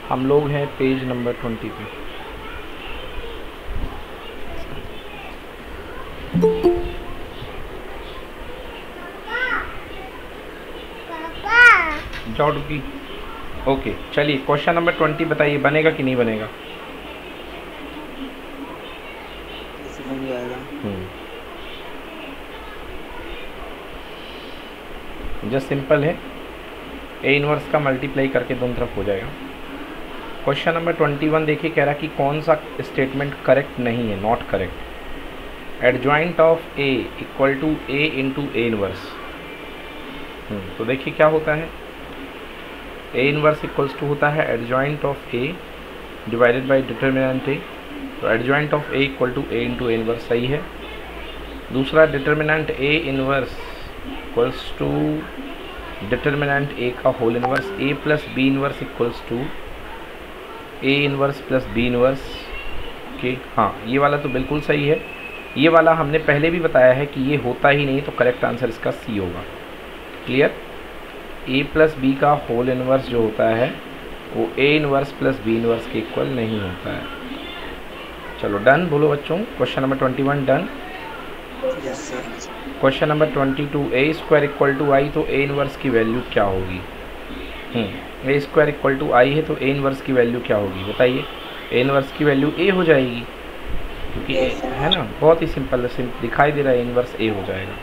हम लोग हैं पेज नंबर 20 पे। जाओ डुकी। ओके चलिए क्वेश्चन नंबर 20 बताइए, बनेगा कि नहीं बनेगा? कैसे बन जाएगा? जस्ट सिंपल है, ए इनवर्स का मल्टीप्लाई करके दोनों तरफ हो जाएगा। क्वेश्चन नंबर 21 देखिए, कह रहा कि कौन सा स्टेटमेंट करेक्ट नहीं है, not correct. Adjoint of A equal to A into A inverse. तो देखिए क्या होता है, ए इनवर्स इक्वल्स टू होता है adjoint of A divided by determinant A. तो adjoint of A equal to A into A inverse सही है। दूसरा determinant A inverse equals to determinant A का whole inverse, A plus B inverse equals to A inverse plus B inverse. Okay हाँ, ये वाला तो बिल्कुल सही है। ये वाला हमने पहले भी बताया है कि ये होता ही नहीं, तो करेक्ट आंसर इसका सी होगा। क्लियर? ए प्लस बी का होल इनवर्स जो होता है वो A inverse plus B inverse के इक्वल नहीं होता है। चलो डन बोलो बच्चों, question number 21 done. Yes sir. Question number 22, A square equal to I, तो ए इनवर्स की वैल्यू क्या होगी? A square equal to I है तो ए इनवर्स की वैल्यू क्या होगी बताइए? ए इनवर्स की वैल्यू ए हो जाएगी, क्योंकि है ना, बहुत ही सिंपल दिखाई दे रहा है, इनवर्स ए हो जाएगा।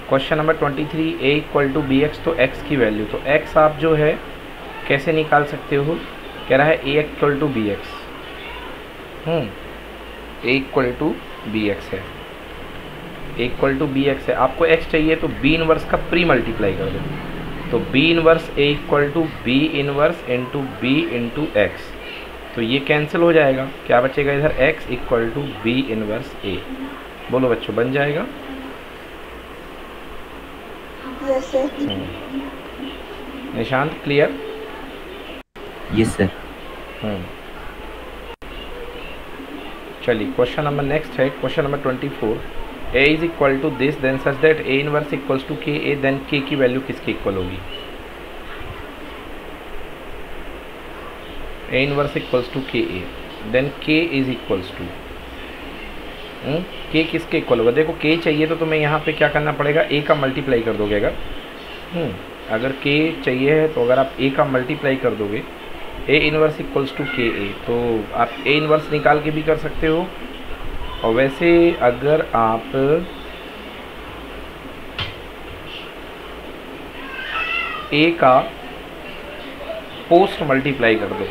Question number 23, A equal to B X, तो एक्स की वैल्यू, तो एक्स आप जो है कैसे निकाल सकते हो? कह रहा है A equal to B X. A equal to B X है, A equal to B X है। आपको एक्स चाहिए तो बी इनवर्स का प्री मल्टीप्लाई कर दो, तो B inverse A equal to B inverse into B into X, तो ये कैंसिल हो जाएगा। क्या बचेगा इधर? X equal to B inverse A. बोलो बच्चों, बन जाएगा? Yes sir. Nishant clear? Yes sir. चलिए क्वेश्चन नंबर नेक्स्ट है, question number 24, A is equal to this then such that A inverse equals to k A, then के की value किसके equal होगी? ए inverse equals to k A, then के is equals to के किसके equal होगा? देखो के चाहिए तो तुम्हें यहाँ पे क्या करना पड़ेगा? ए का मल्टीप्लाई कर दोगे। अगर के चाहिए है तो अगर आप ए का मल्टीप्लाई कर दोगे, ए इनवर्स इक्वल्स टू के ए, तो आप ए इनवर्स निकाल के भी कर सकते हो। और वैसे अगर आप ए का पोस्ट मल्टीप्लाई कर दो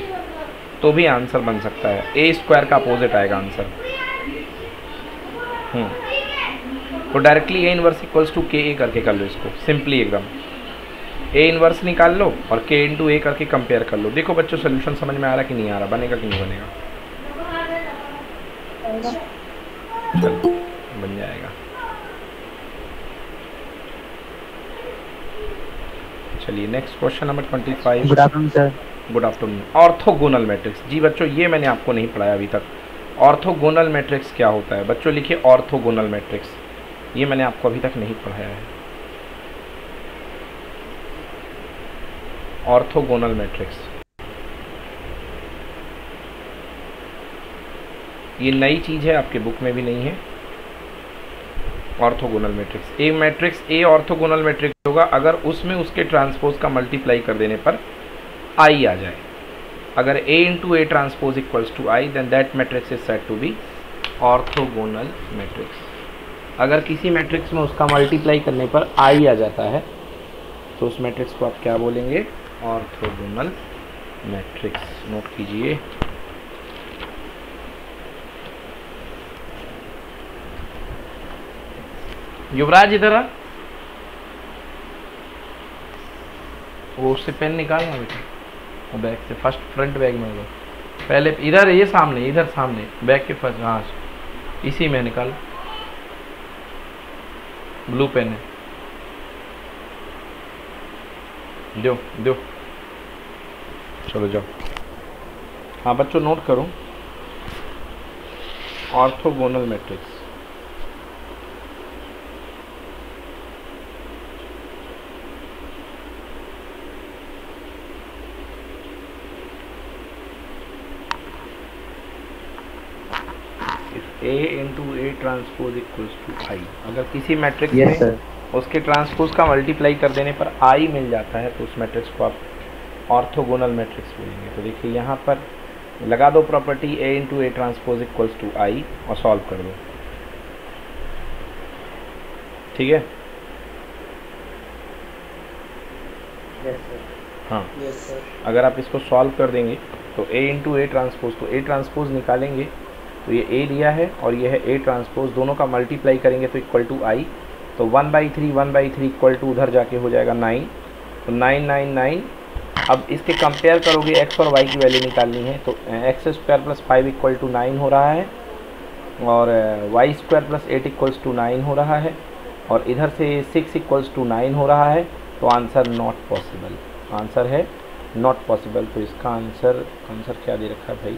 तो भी आंसर बन सकता है। ए स्क्वायर का अपोजिट आएगा आंसर। तो directly A inverse equals to k A करके कर लो इसको, सिंपली एकदम ए इनवर्स निकाल लो और के इंटू ए करके कंपेयर कर लो। देखो बच्चों सोल्यूशन समझ में आ रहा कि नहीं आ रहा, बनेगा कि नहीं बनेगा? चलो बन जाएगा। चलिए next question number 25। Good afternoon sir. Good afternoon. Orthogonal matrix, जी बच्चों ये मैंने आपको नहीं पढ़ाया अभी तक। ऑर्थोगोनल मैट्रिक्स क्या होता है? बच्चों लिखिए ऑर्थोगोनल मैट्रिक्स, ये मैंने आपको अभी तक नहीं पढ़ाया है। ऑर्थोगोनल मैट्रिक्स ये नई चीज़ है, आपके बुक में भी नहीं है। Orthogonal matrix, A matrix A orthogonal matrix होगा अगर उसमें उसके ट्रांसपोज का मल्टीप्लाई कर देने पर आई आ जाए। अगर A into A transpose equals to I, then that matrix is said to be orthogonal matrix. अगर किसी मैट्रिक्स में उसका मल्टीप्लाई करने पर आई आ जाता है तो उस मैट्रिक्स को आप क्या बोलेंगे? Orthogonal matrix. नोट कीजिए। युवराज इधर आ, वो उससे पेन निकालना बेटा बैग से, फर्स्ट फ्रंट बैग में होगा पहले, इधर ये सामने, इधर सामने बैग के फर्स्ट, हाँ इसी में निकाल। ब्लू पेन है, दो दो। चलो जाओ। हाँ बच्चों नोट करो, orthogonal matrix. A into A transpose equals to I. अगर किसी मैट्रिक्स यस में सर। उसके ट्रांसपोज का मल्टीप्लाई कर देने पर आई मिल जाता है तो उस मैट्रिक्स को आप ऑर्थोगोनल मैट्रिक्स बोलेंगे। तो देखिए यहाँ पर लगा दो property A into A transpose equals to I और सॉल्व कर दो। ठीक है, यस सर। हाँ। Yes sir. अगर आप इसको सॉल्व कर देंगे तो A इंटू ए ट्रांसपोज, तो ए ट्रांसपोज निकालेंगे तो ये A लिया है और ये है A ट्रांसपोज, दोनों का मल्टीप्लाई करेंगे तो इक्वल टू आई। तो 1/3 इक्वल टू उधर जाके हो जाएगा 9, तो 9 9 9। अब इसके कंपेयर करोगे x और y की वैल्यू निकालनी है तो x² + 5 इक्वल टू 9 हो रहा है और y² + 8 इक्वल्स टू 9 हो रहा है और इधर से 6 इक्वल्स टू 9 हो रहा है। तो आंसर नॉट पॉसिबल, आंसर है नॉट पॉसिबल। तो इसका आंसर क्या दे रखा है भाई?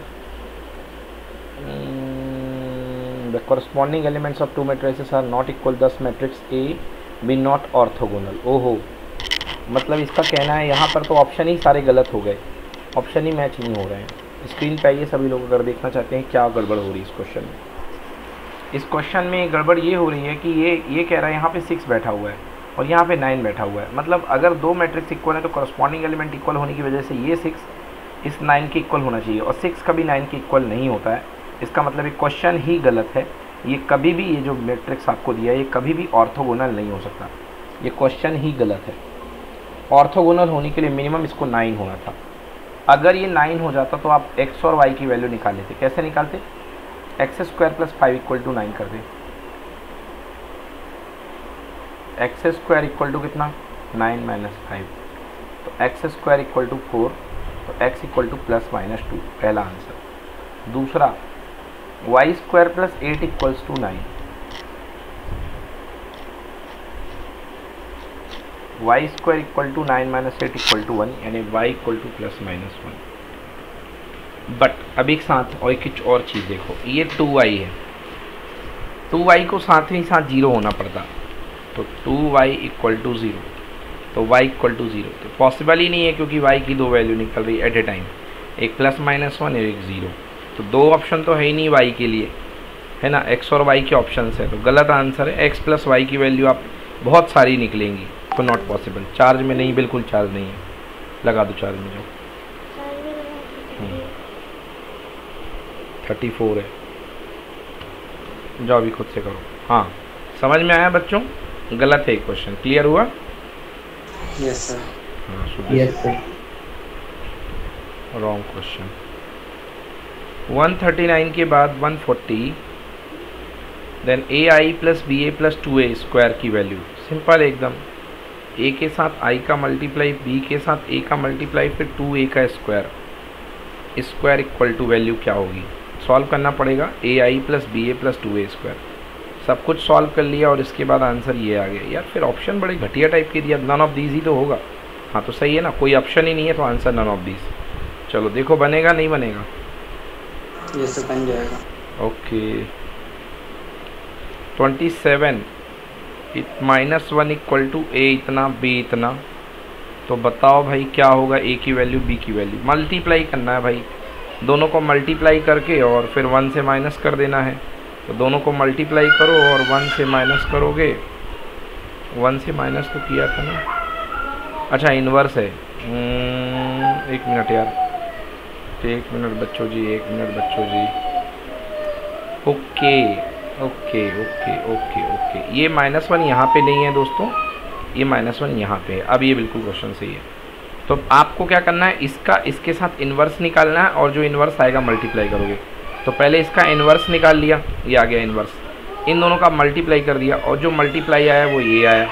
The corresponding elements of two matrices are not equal, thus matrix A be not orthogonal। ओहो, मतलब इसका कहना है यहाँ पर तो ऑप्शन ही सारे गलत हो गए, ऑप्शन ही मैच नहीं हो रहे हैं। स्क्रीन पे आइए सभी लोग अगर देखना चाहते हैं क्या गड़बड़ हो रही है इस क्वेश्चन में। इस क्वेश्चन में गड़बड़ ये हो रही है कि ये कह रहा है यहाँ पे 6 बैठा हुआ है और यहाँ पे 9 बैठा हुआ है। मतलब अगर दो मैट्रिक्स इक्वल है तो करस्पॉन्डिंग एलिमेंट इक्वल होने की वजह से ये 6 इस 9 के इक्वल होना चाहिए और 6 कभी 9 के इक्वल नहीं होता है। इसका मतलब ये क्वेश्चन ही गलत है। ये कभी भी, ये जो मैट्रिक्स आपको दिया है ये कभी भी ऑर्थोगोनल नहीं हो सकता, ये क्वेश्चन ही गलत है। ऑर्थोगोनल होने के लिए मिनिमम इसको 9 होना था। अगर ये 9 हो जाता तो आप x और y की वैल्यू निकाल लेते। कैसे निकालते? x² + 5 इक्वल टू 9 कर दे। x² इक्वल टू कितना? 9 - 5, तो x² इक्वल टू 4, तो x इक्वल टू +-2, पहला आंसर। दूसरा y² + 8 equals to 9, y² equal to 9 - 8 equal to 1, यानी y इक्वल टू +-1। बट अब एक साथ और कुछ और चीज़ देखो, ये 2y है, 2y को साथ ही साथ 0 होना पड़ता, तो 2y इक्वल टू 0, तो y इक्वल टू 0 तो पॉसिबल ही नहीं है क्योंकि y की दो वैल्यू निकल रही है एट ए टाइम, एक +-1 और एक 0। तो दो ऑप्शन तो है ही नहीं y के लिए, है ना, x और y के ऑप्शन है, तो गलत आंसर है। x + y की वैल्यू आप बहुत सारी निकलेंगी तो नॉट पॉसिबल। चार्ज में नहीं, बिल्कुल चार्ज नहीं है, लगा दो चार्ज में जाओ। 34 है, जाओ अभी खुद से करो। हाँ, समझ में आया बच्चों? गलत है क्वेश्चन, क्लियर हुआ? Yes sir. हाँ, यस सर। Wrong question. 139 के बाद 140, then AI + BA + 2A square की वैल्यू सिंपल एकदम, A के साथ I का मल्टीप्लाई, B के साथ A का मल्टीप्लाई, फिर 2A का square, square equal to value क्या होगी? सॉल्व करना पड़ेगा। AI + BA + 2A स्क्वायर, सब कुछ सॉल्व कर लिया और इसके बाद आंसर ये आ गया। यार फिर ऑप्शन बड़े घटिया टाइप के दिया, नन ऑफ दीज ही तो होगा। हाँ तो सही है ना, कोई ऑप्शन ही नहीं है तो आंसर नन ऑफ दीज। चलो देखो बनेगा नहीं बनेगा? यस सर, बन जाएगा। ओके। 27 -1 इक्वल टू A इतना, B इतना, तो बताओ भाई क्या होगा? A की वैल्यू, B की वैल्यू, मल्टीप्लाई करना है भाई, दोनों को मल्टीप्लाई करके और फिर 1 से माइनस कर देना है। तो दोनों को मल्टीप्लाई करो और 1 से माइनस करोगे, 1 से माइनस तो किया था ना, अच्छा इन्वर्स है। एक मिनट यार, एक मिनट बच्चों जी, एक मिनट बच्चों जी। Okay okay okay okay okay, ये -1 यहाँ पे नहीं है दोस्तों, ये -1 यहाँ पे है। अब ये बिल्कुल क्वेश्चन सही है। तो आपको क्या करना है, इसका इसके साथ इन्वर्स निकालना है और जो इन्वर्स आएगा मल्टीप्लाई करोगे। तो पहले इसका इन्वर्स निकाल लिया, ये आ गया इन्वर्स, इन दोनों का मल्टीप्लाई कर दिया और जो मल्टीप्लाई आया वो ये आया।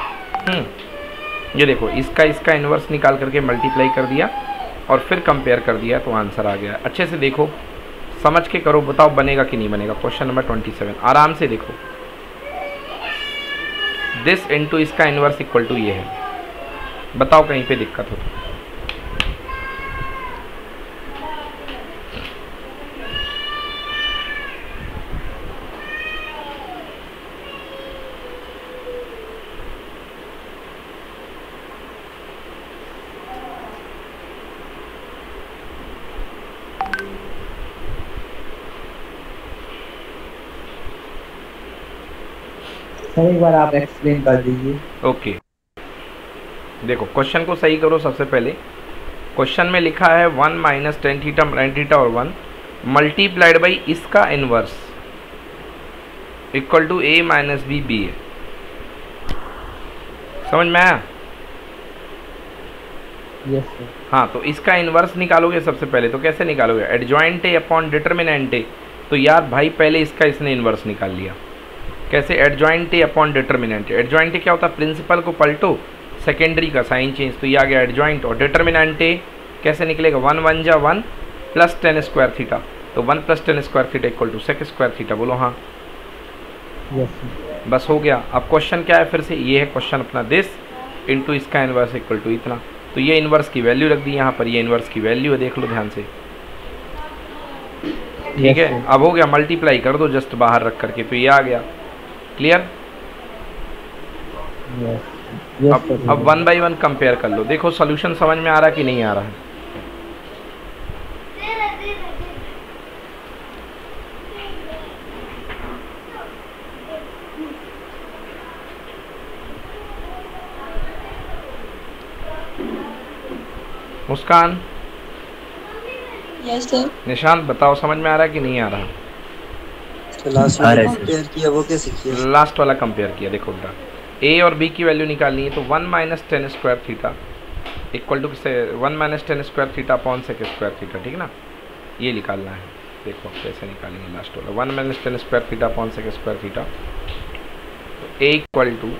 ये देखो, इसका इन्वर्स निकाल करके मल्टीप्लाई कर दिया और फिर कंपेयर कर दिया तो आंसर आ गया। अच्छे से देखो, समझ के करो, बताओ बनेगा कि नहीं बनेगा। क्वेश्चन नंबर 27 आराम से देखो, दिस इनटू इसका इन्वर्स इक्वल टू ये है, बताओ कहीं पे दिक्कत हो तो। सर एक बार आप एक्सप्लेन कर दीजिए। ओके, देखो क्वेश्चन को सही करो। सबसे पहले क्वेश्चन में लिखा है 1 माइनस टेन थीटा और 1 मल्टीप्लाइड बाई इसका inverse equal to A minus B B है। समझ में आया? Yes sir. हाँ, तो इसका इनवर्स निकालोगे सबसे पहले। तो कैसे निकालोगे? Adjoint A upon determinant A. तो यार भाई पहले इसका इसने इनवर्स निकाल लिया। कैसे? Adjoint A upon determinant A. Adjoint A क्या होता है? प्रिंसिपल को पलटो, सेकेंडरी का साइन चेंज। तो ये आ गया एडजॉइंट। और डिटर्मिनेंट ए कैसे निकलेगा? 1 1 जा 1 प्लस टेन स्क्वायर थीटा। तो 1 plus tan square theta equal to sec square theta. बोलो हाँ। Yes sir. बस हो गया। अब क्वेश्चन क्या है? फिर से ये है क्वेश्चन अपना, दिस इंटू इसका इनवर्स इक्वल टू इतना। तो ये इनवर्स की वैल्यू रख दी यहाँ पर। ये इनवर्स की वैल्यू है, देख लो ध्यान से। ठीक है, अब हो गया। मल्टीप्लाई कर दो जस्ट बाहर रख करके, तो ये आ गया। क्लियर? अब 1 बाई 1 कंपेयर कर लो। देखो सोल्यूशन समझ में आ रहा है कि नहीं आ रहा है? मुस्कान, यस सर। निशांत, बताओ समझ में आ रहा है कि नहीं आ रहा? तो लास्ट आ वाला रहा है कंपेयर किया वो कैसे किया? लास्ट वाला कंपेयर किया। देखो उल्टा, ए और बी की वैल्यू निकालनी है। तो 1 minus tan square theta equal to किससे? 1 minus tan square theta upon sec square theta. ठीक ना? ये निकालना है। देखो कैसे निकालेंगे लास्ट वाला। 1 minus tan square theta upon sec square theta. तो A equal to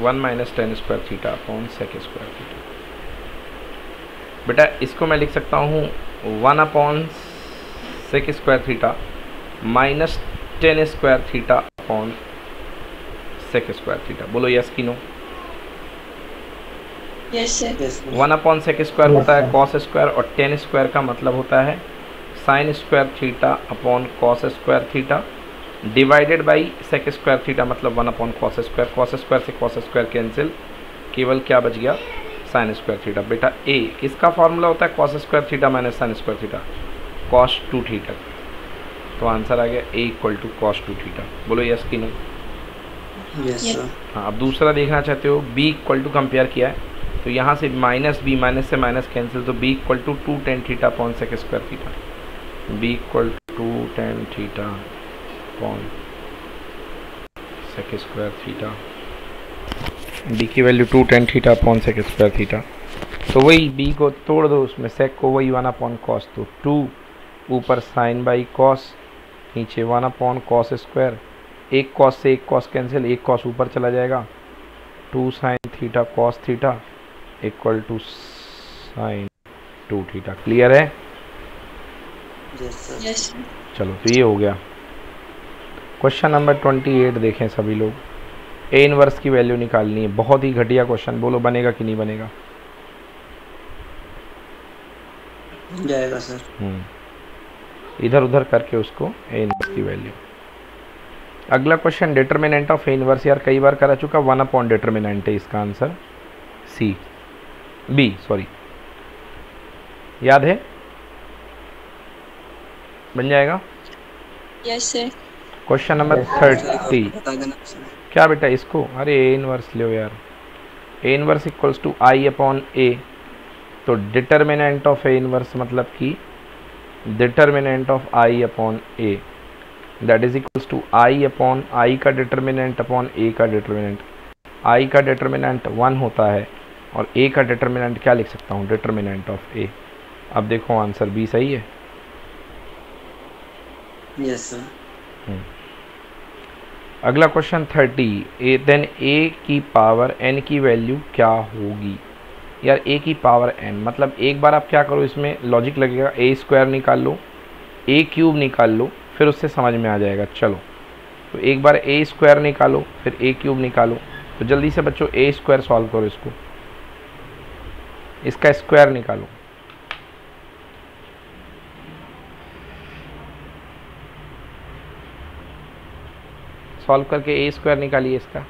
1 minus tan square theta upon sec square theta. बेटा इसको मैं लिख सकता हूँ 1 upon sec square theta minus tan square theta upon sec square theta. बोलो yes कि no? Yes sir. Yes 1 upon sec square होता है कॉस स्क्वायर, और टेन स्क्वायर का मतलब होता है sine square theta upon cos square theta divided by sec square theta, मतलब 1 अपॉन कॉस स्क्वायर। कॉस स्क्वायर से कॉस स्क्वायर कैंसिल, केवल क्या बच गया? Sine square theta. बेटा ए किसका फॉर्मूला होता है? Cos square theta minus sine square theta, cos 2 theta. तो आंसर आ गया A equal to cos 2 theta. बोलो यस कि नो? Yes sir. हाँ, अब दूसरा देखना चाहते हो। बी इक्वल टू कंपेयर किया है, तो यहाँ से माइनस बी, माइनस से माइनस कैंसिल। तो B equal to 2 tan theta upon sec square theta. B equal to 2 tan theta upon sec square theta. B की value 2 tan theta upon sec square theta. तो वही B को तोड़ दो, उसमें सेक को वही 1 अपॉन कॉस। तो 2 ऊपर साइन बाई कॉस, नीचे 1 अपॉन कॉस स्क्वायर। एक कॉस से एक कॉस कैंसिल, एक कॉस ऊपर चला जाएगा। 2 sine theta cos theta equal to sine 2 theta. Clear है? Yes sir. Yes sir. चलो, तो ये हो गया। क्वेश्चन नंबर 28 देखें सभी लोग। ए इनवर्स की वैल्यू निकालनी है। बहुत ही घटिया क्वेश्चन। बोलो बनेगा कि नहीं बनेगा? बन जाएगा सर। इधर उधर करके उसको ए इनवर्स की वैल्यू। अगला question determinant of A inverse. यार कई बार करा चुका। 1 अपॉन डिटर्मिनेंट है इसका आंसर। सी बी सॉरी, याद है? बन जाएगा। Yes sir. Question number 30। बता देना सर। क्या बेटा इसको? अरे ए इनवर्स लो यार। A inverse equals to I upon A. तो डिटर्मिनेंट ऑफ ए इनवर्स मतलब कि determinant of I upon A, that is equals to I upon I का डिटर्मिनेंट अपॉन ए का डिटर्मिनेंट। आई का डिटर्मिनेंट 1 होता है और ए का डिटर्मिनेंट क्या लिख सकता हूँ? डिटर्मिनेंट ऑफ ए। अब देखो आंसर बी सही है। Yes sir. अगला क्वेश्चन 30। ए देन ए की पावर एन की वैल्यू क्या होगी? यार ए की पावर एन मतलब एक बार आप क्या करो, इसमें लॉजिक लगेगा। ए स्क्वायर निकाल लो, ए क्यूब निकाल लो, फिर उससे समझ में आ जाएगा। चलो, तो एक बार ए स्क्वायर निकालो, फिर ए क्यूब निकालो। तो जल्दी से बच्चों ए स्क्वायर सॉल्व करो इसको। इसका स्क्वायर निकालो। सॉल्व करके ए स्क्वायर निकालिए इसका।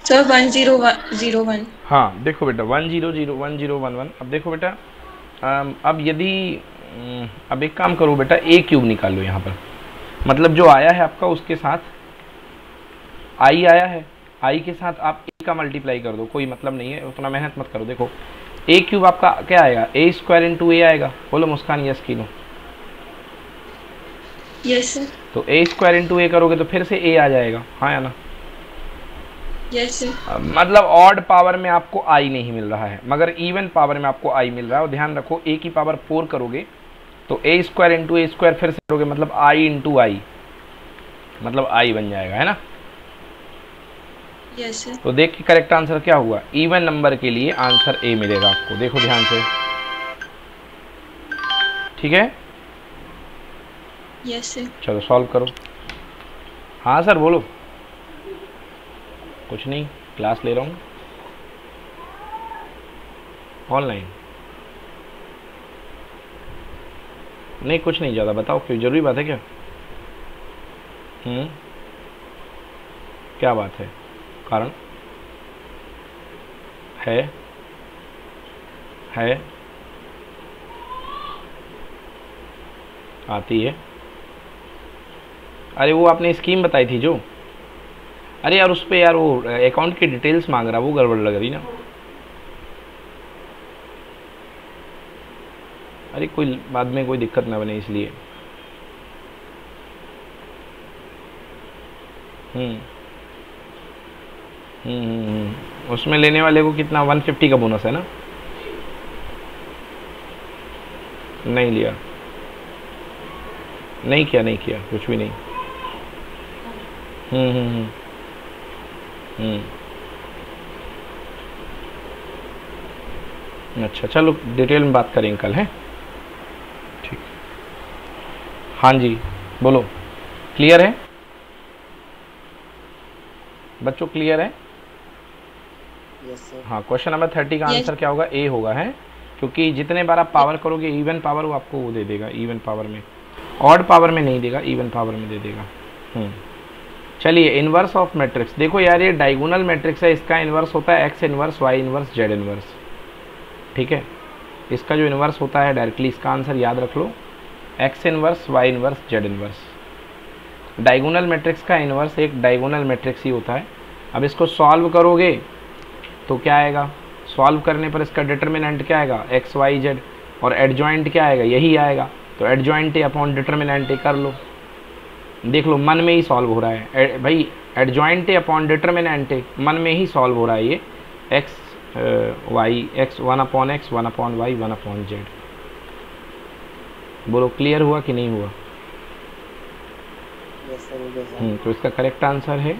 सर 10101। हाँ देखो बेटा 1001011। अब देखो बेटा अब यदि अब एक काम करो बेटा, ए क्यूब निकालो यहाँ पर, मतलब जो आया है आपका उसके साथ आई आया है, आई के साथ आप ए का मल्टीप्लाई कर दो, कोई मतलब नहीं है, उतना मेहनत मत करो। देखो ए क्यूब आपका क्या आएगा, ए स्क्वायर इंटू ए आएगा। बोलो मुस्कान यस की नो। Yes sir. तो ए स्क्वायर इंटू ए करोगे तो फिर से ए आ जाएगा, हाँ या ना। Yes sir. मतलब ऑड पावर में आपको आई नहीं मिल रहा है, मगर इवन पावर में आपको आई मिल रहा है। और ध्यान रखो ए की पावर 4 करोगे तो ए स्क्वायर इंटू ए स्क्वायर फिर से करोगे, मतलब आई इंटू आई, मतलब आई बन जाएगा, है ना। Yes sir. तो देख के करेक्ट आंसर क्या हुआ, इवन नंबर के लिए आंसर ए मिलेगा आपको। देखो ध्यान से, ठीक है। Yes sir. चलो सॉल्व करो। हाँ सर बोलो। कुछ नहीं, क्लास ले रहा हूँ ऑनलाइन। नहीं कुछ नहीं ज़्यादा, बताओ क्यों, जरूरी बात है क्या? क्या बात है, कारण है आती है। अरे वो आपने स्कीम बताई थी जो, अरे यार उस पे यार वो अकाउंट की डिटेल्स मांग रहा, वो गड़बड़ लग रही ना। अरे कोई बाद में कोई दिक्कत ना बने इसलिए। उसमें लेने वाले को कितना 150 का बोनस है ना। नहीं लिया, नहीं किया कुछ भी नहीं। अच्छा चलो डिटेल में बात करेंगे कल, है ठीक। हाँ जी बोलो, क्लियर है बच्चों, क्लियर है? Yes sir. हाँ क्वेश्चन नंबर 30 का आंसर क्या होगा, ए होगा, है। क्योंकि जितने बार आप पावर करोगे इवन पावर वो आपको वो दे देगा, इवन पावर में, ऑड पावर में नहीं देगा, इवन पावर में दे देगा। चलिए इन्वर्स ऑफ मैट्रिक्स, देखो यार ये डायगोनल मैट्रिक्स है, इसका इन्वर्स होता है X inverse, Y inverse, Z inverse, ठीक है। इसका जो इन्वर्स होता है डायरेक्टली इसका आंसर याद रख लो, X inverse, Y inverse, Z inverse. Diagonal matrix का इन्वर्स एक डायगोनल मैट्रिक्स ही होता है। अब इसको सॉल्व करोगे तो क्या आएगा, सॉल्व करने पर इसका डिटर्मिनेंट क्या आएगा, एक्स वाई जेड, और एडजॉइंट क्या आएगा, यही आएगा। तो एडजॉइंट ए अपॉन डिटर्मिनेंट ए कर लो, देख लो मन में ही सॉल्व हो रहा है भाई। Adjoint A upon determinant A मन में ही सॉल्व हो रहा है ये, X Y, X 1 upon X, 1 upon Y, 1 upon Z. बोलो क्लियर हुआ कि नहीं हुआ? Yes sir. तो इसका करेक्ट आंसर है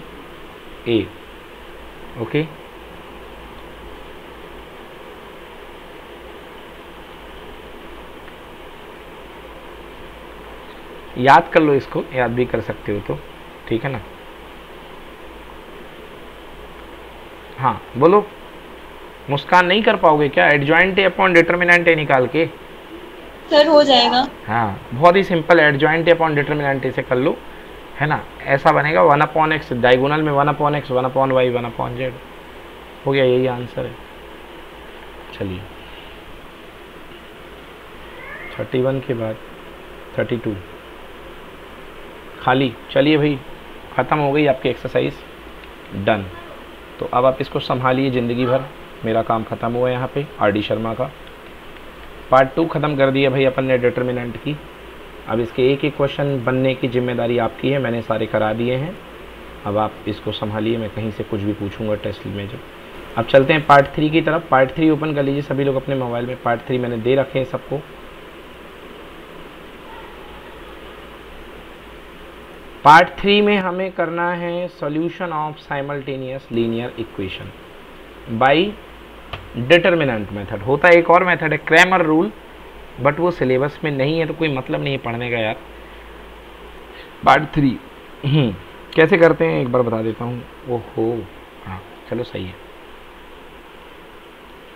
ए। ओके याद कर लो, इसको याद भी कर सकते हो तो ठीक है ना। हाँ बोलो, मुस्कान नहीं कर पाओगे क्या adjoint A upon determinant A निकाल के? सर हो जाएगा। हाँ बहुत ही simple, adjoint A upon determinant A से कर लो, है ना। ऐसा बनेगा 1 अपॉन एक्स, डायगोनल में 1 upon X, 1 upon Y, 1 upon Z, हो गया, यही आंसर है। चलिए 31 के बाद 32 खाली। चलिए भाई ख़त्म हो गई आपकी एक्सरसाइज, डन। तो अब आप इसको संभालिए ज़िंदगी भर, मेरा काम ख़त्म हुआ है यहाँ पे आर.डी. शर्मा का। पार्ट 2 ख़त्म कर दिया भाई अपन ने डिटर्मिनेंट की। अब इसके एक एक क्वेश्चन बनने की जिम्मेदारी आपकी है, मैंने सारे करा दिए हैं। अब आप इसको संभालिए, मैं कहीं से कुछ भी पूछूंगा टेस्ट में जब। अब चलते हैं पार्ट 3 की तरफ। पार्ट 3 ओपन कर लीजिए सभी लोग अपने मोबाइल में, पार्ट 3 मैंने दे रखे हैं सबको। पार्ट 3 में हमें करना है solution of simultaneous linear equation by determinant method. होता है एक और मेथड है क्रैमर रूल, बट वो सिलेबस में नहीं है तो कोई मतलब नहीं है पढ़ने का यार। पार्ट 3 कैसे करते हैं एक बार बता देता हूँ। ओहो हाँ चलो सही है,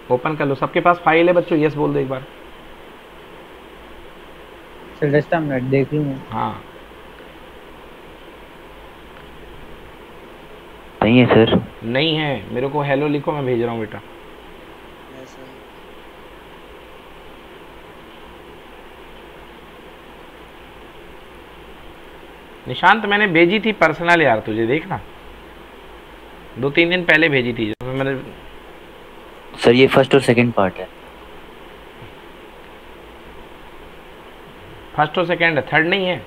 ओपन कर लो। सबके पास फाइल है बच्चों, यस बोल दो एक बार। सर जस्ट अ मिनट देख लूँ। हाँ नहीं है सर। नहीं है, मेरे को हेलो लिखो, मैं भेज रहा हूँ बेटा। Yes sir. निशांत मैंने भेजी थी पर्सनल यार, तुझे देखना 2-3 दिन पहले भेजी थी मैंने। सर ये फर्स्ट और सेकंड पार्ट है। फर्स्ट और सेकंड है, थर्ड नहीं है?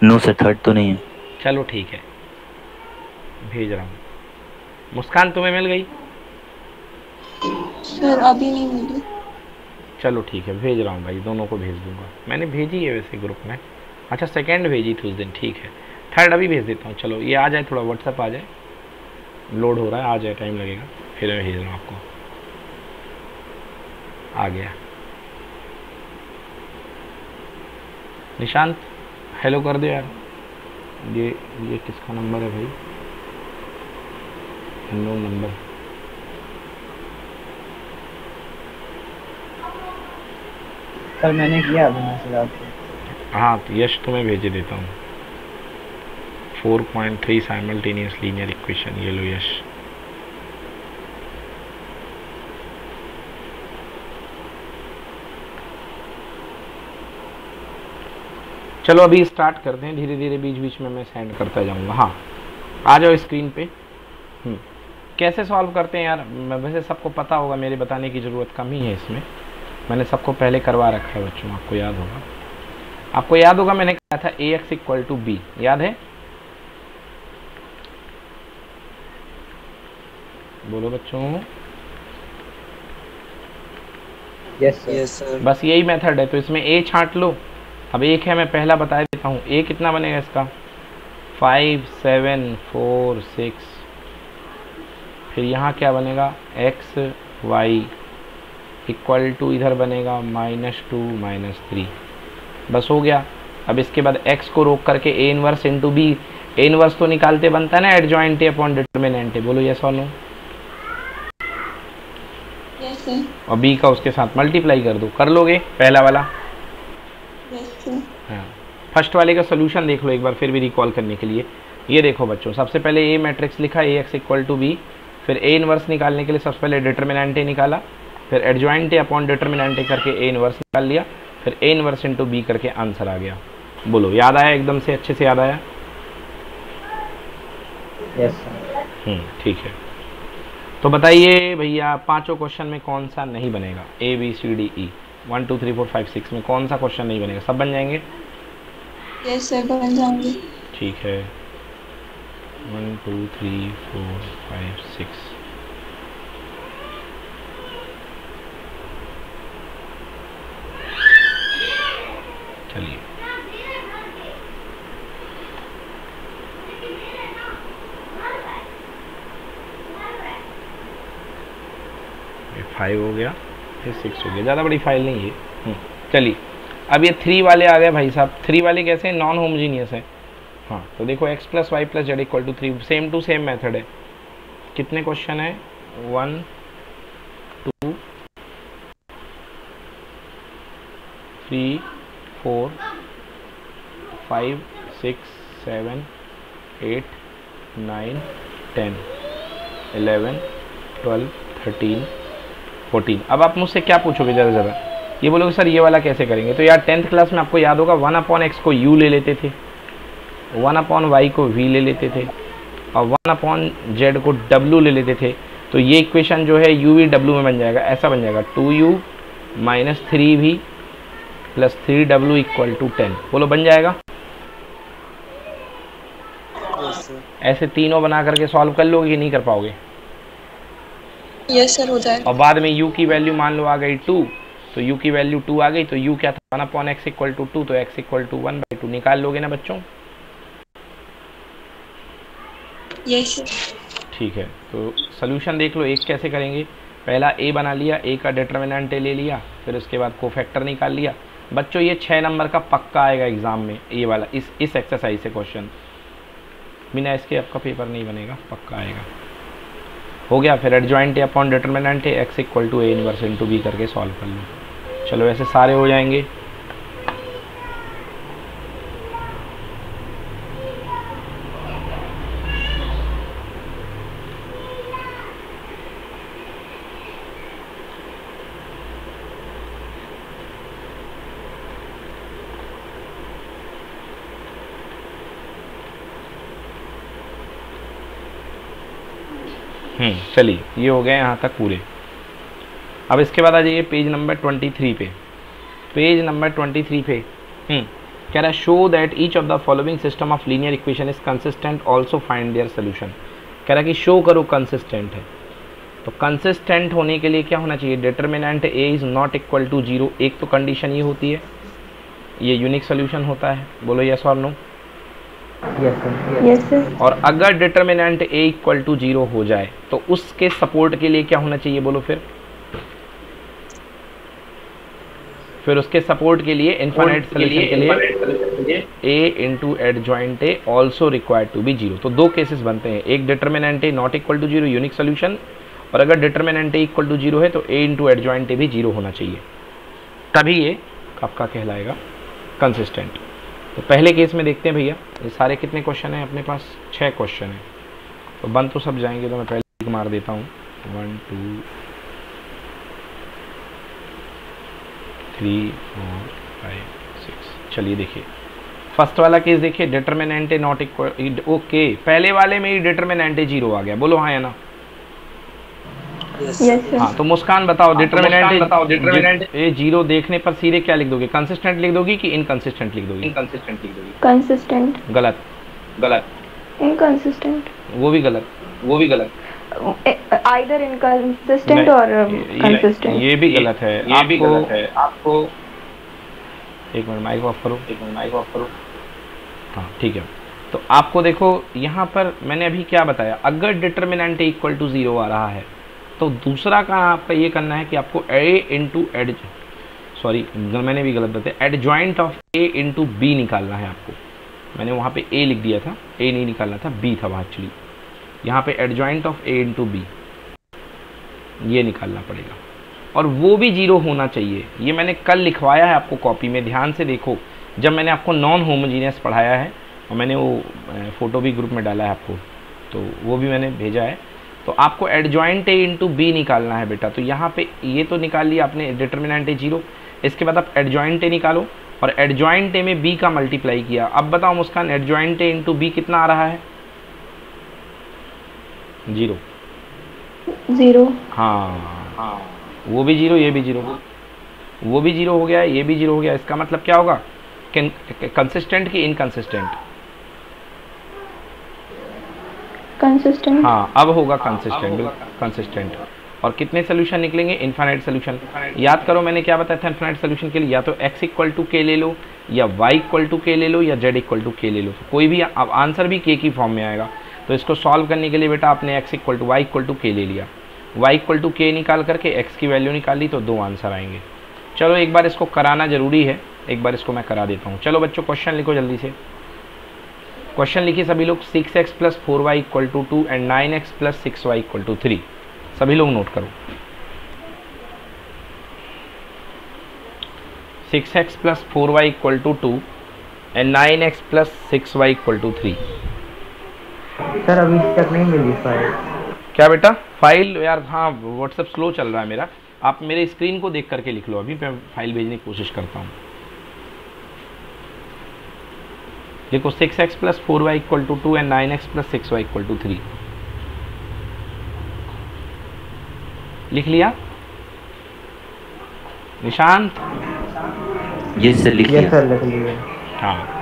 नो सर, थर्ड तो नहीं है। चलो ठीक है, भेज रहा हूँ। मुस्कान तुम्हें मिल गई? सर अभी नहीं मिली। चलो ठीक है, भेज रहा हूँ भाई, दोनों को भेज दूंगा। मैंने भेजी है वैसे ग्रुप में। अच्छा सेकंड भेजी थी उस दिन, ठीक है। थर्ड अभी भेज देता हूँ। चलो ये आ जाए, थोड़ा व्हाट्सएप आ जाए, लोड हो रहा है, आ जाए, टाइम लगेगा, फिर मैं भेज रहा हूँ आपको। आ गया। निशांत हेलो कर दो यार। ये किसका नंबर है भाई? Unknown number. सर मैंने किया अभी मैसेज आपको। हाँ तो यश तुम्हें भेज देता हूँ। 4.3 साइमल्टेनियस लीनियर इक्वेशन, ये लो यश। चलो अभी स्टार्ट करते हैं, धीरे धीरे बीच बीच में मैं सेंड करता जाऊंगा। हाँ आ जाओ स्क्रीन पे। कैसे सॉल्व करते हैं यार? वैसे सबको पता होगा, मेरे बताने की ज़रूरत कम ही है इसमें, मैंने सबको पहले करवा रखा है बच्चों। आपको याद होगा, आपको याद होगा मैंने कहा था ax = b, याद है? बोलो बच्चों। Yes sir. Yes sir. बस यही मेथड है, तो इसमें a छांट लो। अब एक है, मैं पहला बता देता हूँ। a कितना बनेगा इसका? 5 7 4 6। फिर यहाँ क्या बनेगा? x y = इधर बनेगा -2 -3। बस हो गया। अब इसके बाद x को रोक करके a inverse into b। a inverse तो निकालते बनता है ना एडजॉइंट अपॉन डिटरमिनेंट। बोलो यस और नो? Yes sir. और b का उसके साथ मल्टीप्लाई कर दो। कर लोगे पहला वाला? Yes sir. हाँ, फर्स्ट वाले का सोल्यूशन देख लो एक बार फिर भी रिकॉल करने के लिए। ये देखो बच्चों, सबसे पहले a मैट्रिक्स लिखा, ax = b। फिर a इनवर्स निकालने के लिए सबसे पहले डिटरमिनेंट निकाला, फिर एडजॉइंट अपॉन डिटरमिनेंट करके a इनवर्स निकाल लिया, फिर a इनवर्स इंटू b करके आंसर आ गया। बोलो याद आया? एकदम से अच्छे से याद आया? Yes sir. ठीक है। तो बताइए भैया, पांचों क्वेश्चन में कौन सा नहीं बनेगा? A B C D E 1 2 3 4 5 6 में कौन सा क्वेश्चन नहीं बनेगा? सब बन जाएंगे? यस सर बन जाएंगे। ठीक है। 1 2 3 4 5 6। चलिए ये 5 हो गया, फिर 6 हो गया, ज़्यादा बड़ी फाइल नहीं है। चलिए अब ये 3 वाले आ गए भाई साहब। 3 वाले कैसे हैं? नॉन होमोजीनियस है। हाँ तो देखो x + y + z = 3, same to same method है। कितने क्वेश्चन है? 1 2 3 4 5 6 7 8 9 10 11 12 13 14। अब आप मुझसे क्या पूछोगे? ज़रा ये बोलोगे सर ये वाला कैसे करेंगे? तो यार 10th क्लास में आपको याद होगा 1/x को u ले लेते थे, 1/y को v ले लेते थे, और 1/z को w ले लेते थे। तो ये इक्वेशन जो है u v w में बन जाएगा, ऐसा बन जाएगा 2u - 3v + 3w = 10। बोलो बन जाएगा? Yes sir. ऐसे तीनों बना करके सॉल्व कर लोगे कि नहीं कर पाओगे? यस सर हो जाएगा। और बाद में u की वैल्यू मान लो आ गई 2, तो u की वैल्यू 2 आ गई, तो u क्या था? 1/x = 2, तो x = 1/2 निकाल लोगे ना बच्चों? Yes sir. ठीक है, तो सोल्यूशन देख लो। एक कैसे करेंगे? पहला a बना लिया, a का डिटरमिनेंट ले लिया, फिर उसके बाद कोफैक्टर निकाल लिया। बच्चों ये 6 नंबर का पक्का आएगा एग्जाम में, ये वाला इस एक्सरसाइज से क्वेश्चन, बिना इसके आपका पेपर नहीं बनेगा, पक्का आएगा। हो गया। फिर adjoint upon determinant x = a inverse into b करके सॉल्व कर लो। चलो ऐसे सारे हो जाएंगे। चलिए ये हो गए यहाँ तक पूरे। अब इसके बाद आ जाइए पेज नंबर 23 पे। पेज नंबर 23 पे कह रहा है show that each of the following system of linear equation is consistent, also find their solution. कह रहा है कि शो करो कंसिस्टेंट है। तो कंसिस्टेंट होने के लिए क्या होना चाहिए? Determinant A is not equal to 0। एक तो कंडीशन ये होती है, ये यूनिक सोल्यूशन होता है। बोलो यस और नो। Yes sir. और अगर डिटर्मिनेंट ए इक्वल टू 0 हो जाए तो उसके सपोर्ट के लिए क्या होना चाहिए? बोलो फिर उसके सपोर्ट के लिए इनफाइनाइट सोल्यूशन के लिए A into adjoint A also required to be 0। तो दो केसेस बनते हैं, एक determinant A not equal to 0 unique solution, और अगर डिटर्मिनेंट ए इक्वल टू 0 है तो ए इंटू एडजॉइंट ए भी 0 होना चाहिए, तभी ये आपका कहलाएगा कंसिस्टेंट। तो पहले केस में देखते हैं भैया, ये सारे कितने क्वेश्चन हैं अपने पास? 6 क्वेश्चन हैं। तो बंद तो सब जाएंगे, तो मैं पहले मार देता हूँ 1 2 3 4 5 6। चलिए देखिए फर्स्ट वाला केस देखिए, determinant A not equal, okay पहले वाले में ही डिटर्मिनेंट ए 0 आ गया। बोलो हाँ या ना? Yes sir. हाँ तो मुस्कान बताओ, डिटर्मिनेंट ए 0 देखने पर सीधे क्या लिख दोगे? कंसिस्टेंट लिख दोगी कि इनकंसिस्टेंट लिख दोगी? कंसिस्टेंट। गलत। इनकंसिस्टेंट। वो भी गलत। आइदर इनकंसिस्टेंट और कंसिस्टेंट। ये भी गलत है। आपको एक मिनट माइक ऑफ करो। हाँ ठीक है। तो आपको देखो यहाँ पर मैंने अभी क्या बताया, अगर डिटर्मिनेंट इक्वल टू 0 आ रहा है तो दूसरा का आपका ये करना है कि आपको ए इंटू मैंने भी गलत बताया, adjoint of A into B निकालना है आपको। मैंने वहाँ पे ए लिख दिया था, ए नहीं निकालना था, बी था वहाँ एक्चुअली। यहाँ पे adjoint of A into B ये निकालना पड़ेगा, और वो भी 0 होना चाहिए। ये मैंने कल लिखवाया है आपको कॉपी में, ध्यान से देखो। जब मैंने आपको नॉन होमोजीनियस पढ़ाया है, और मैंने वो फ़ोटो भी ग्रुप में डाला है आपको, तो वो भी मैंने भेजा है। तो आपको एडजॉइंट ए इंटू बी निकालना है बेटा। तो यहाँ पे ये तो निकाल लिया आपने, डिटर्मिनेंट ए 0। इसके बाद आप एडजॉइंट ए निकालो, और एडजॉइंट ए में बी का मल्टीप्लाई किया। अब बताओ मुस्कान, एडजॉइंट ए इंटू बी कितना आ रहा है? 0। हाँ वो भी 0, ये भी 0, वो भी 0 हो गया, ये भी 0 हो गया। इसका मतलब क्या होगा? कंसिस्टेंट की इनकंसिस्टेंट? कंसिस्टेंट। हाँ अब होगा कंसिस्टेंट। और कितने सोल्यूशन निकलेंगे? Infinite solution. याद करो मैंने क्या बताया था इनफाइनाइट सोल्यूशन के लिए, या तो x इक्वल टू के ले लो, या y इक्वल टू के ले लो, या z इक्वल टू के ले लो। तो कोई भी अब आंसर भी k की फॉर्म में आएगा। तो इसको सॉल्व करने के लिए बेटा आपने x equal to Y equal to k ले लिया, y इक्वल टू के निकाल करके x की वैल्यू निकाल ली, तो 2 आंसर आएंगे। चलो एक बार इसको कराना जरूरी है, एक बार इसको मैं करा देता हूँ। चलो बच्चों क्वेश्चन लिखो जल्दी से। क्वेश्चन लिखिए सभी लोग। 6x plus 4y equal to 2 and 9x plus 6y equal to 3। सभी लोग नोट करो। 6x plus 4y equal to 2 and 9x plus 6y equal to 3। Sir अभी तक नहीं मिली फाइल। क्या बेटा? फाइल यार, हाँ व्हाट्सएप स्लो चल रहा है मेरा। आप मेरे स्क्रीन को देख करके लिख लो, अभी मैं फाइल भेजने की कोशिश करता हूँ। देखो 6x plus 4y equal to 2 and 9x plus 6y equal to 3। लिख लिया निशांत? यस सर लिख लिया। हाँ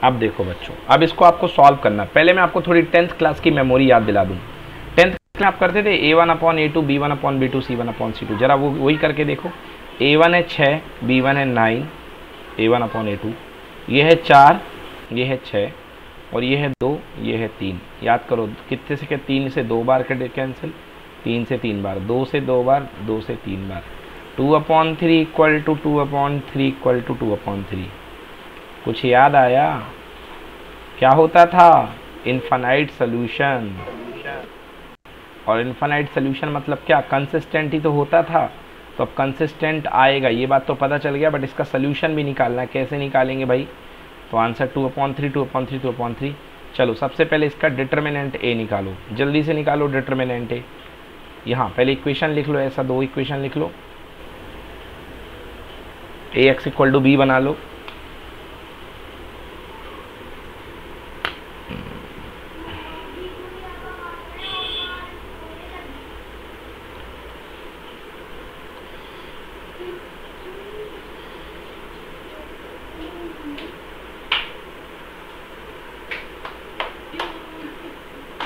अब देखो बच्चों, अब इसको आपको सॉल्व करना। पहले मैं आपको थोड़ी 10th क्लास की मेमोरी याद दिला दूँ। 10th में आप करते थे a1/a2 b1/b2 c1/c2। जरा वो वही करके देखो। a1 है 6, b1 है 9, a1/a2। ये है 4, ये है 6, और ये है 2, ये है 3। याद करो कितने से, 3 से 2 बार कटे कैंसिल, 3 से 3 बार, 2 से 2 बार, 2 से 3 बार। 2/3 इक्वल टू 2/3 इक्वल टू 2/3। कुछ याद आया? क्या होता था? Infinite solution. और इनफाइनाइट सोल्यूशन मतलब क्या? कंसिस्टेंट ही तो होता था। तो अब कंसिस्टेंट आएगा, ये बात तो पता चल गया, बट इसका सोल्यूशन भी निकालना है। कैसे निकालेंगे भाई? तो आंसर 2/3 2/3 2/3। चलो सबसे पहले इसका डिटर्मिनेंट ए निकालो, जल्दी से निकालो डिटर्मिनेंट ए। यहाँ पहले इक्वेशन लिख लो, ऐसा 2 इक्वेशन लिख लो। ax इक्वल टू बी बना लो,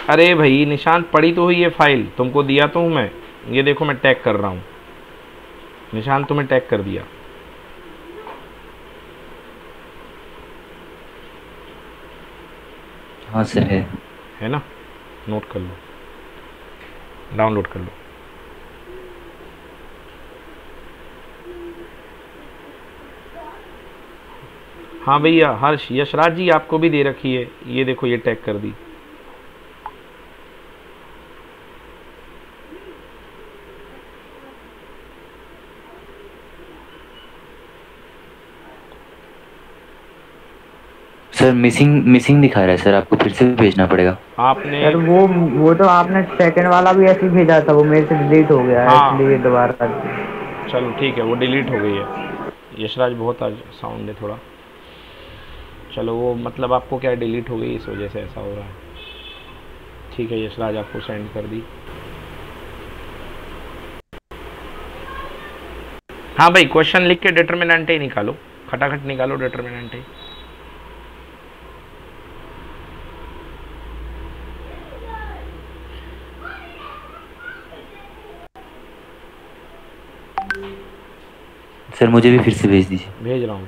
अरे भाई निशान पड़ी तो हुई है फाइल, तुमको दिया तो हूँ मैं, ये देखो मैं टैग कर रहा हूँ, निशान तुम्हें टैग कर दिया। हाँ सर है ना, नोट कर लो, डाउनलोड कर लो। हाँ भैया हर्ष, यशराज जी आपको भी दे रखी है, ये देखो ये टैग कर दी। सर मिसिंग दिखा रहा है सर, आपको फिर से भेजना पड़ेगा। आपने सर वो तो आपने सेकंड वाला भी ऐसे ही भेजा था, वो मेरे से डिलीट हो गया है, हाँ। इसलिए दोबारा। चलो ठीक है, वो डिलीट हो गई है। यशराज बहुत आज साउंड है थोड़ा, चलो वो मतलब आपको क्या डिलीट हो गई इस वजह से ऐसा हो रहा है। ठीक है यशराज, आपको सेंड कर दी। हाँ भाई क्वेश्चन लिख के डिटर्मिनेंट ही निकालो, खटाखट निकालो डिटर्मिनेंट ही। सर मुझे भी फिर से भेज दीजिए। भेज रहा हूँ।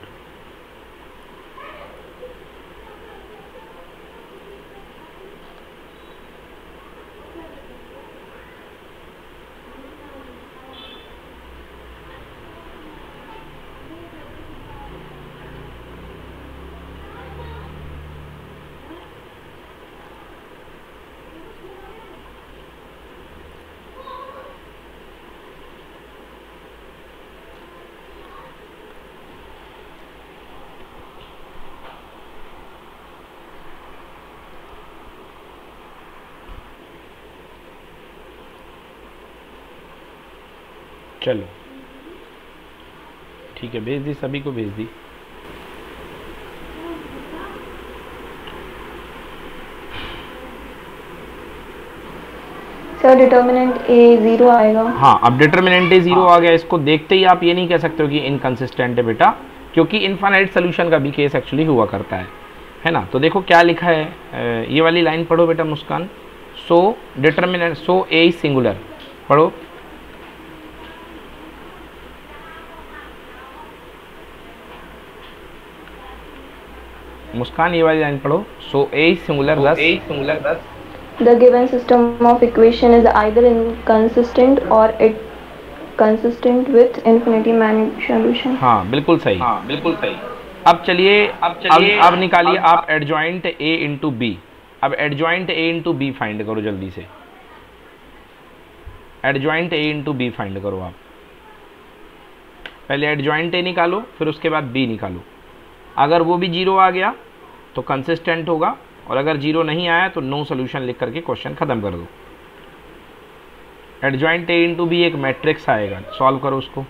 चलो ठीक है, भेज दी, सभी को भेज दी। सर डिटर्मिनेंट ए 0 आएगा। हाँ अब डिटर्मिनेंट ए 0 आ गया, इसको देखते ही आप ये नहीं कह सकते हो कि इनकंसिस्टेंट है बेटा, क्योंकि इनफाइनाइट सोल्यूशन का भी केस एक्चुअली हुआ करता है ना। तो देखो क्या लिखा है, ये वाली लाइन पढ़ो बेटा Muskan. So determinant, so A is singular, पढ़ो। मुस्कान ये वाली लाइन पढ़ो। So A is singular thus The given system of equation is either inconsistent or it consistent with infinity manifold solution. हाँ बिल्कुल सही। अब चलिए अब निकालिए आप एडजॉइंट ए इंटू बी। अब adjoint A into B find करो जल्दी से, adjoint A into B find करो आप। पहले एडजॉइंट ए निकालो, फिर उसके बाद बी निकालो। अगर वो भी 0 आ गया तो कंसिस्टेंट होगा, और अगर 0 नहीं आया तो नो सोल्यूशन लिख करके क्वेश्चन खत्म कर दो। एडजॉइंट ए इंटू बी एक मैट्रिक्स आएगा, सॉल्व करो उसको।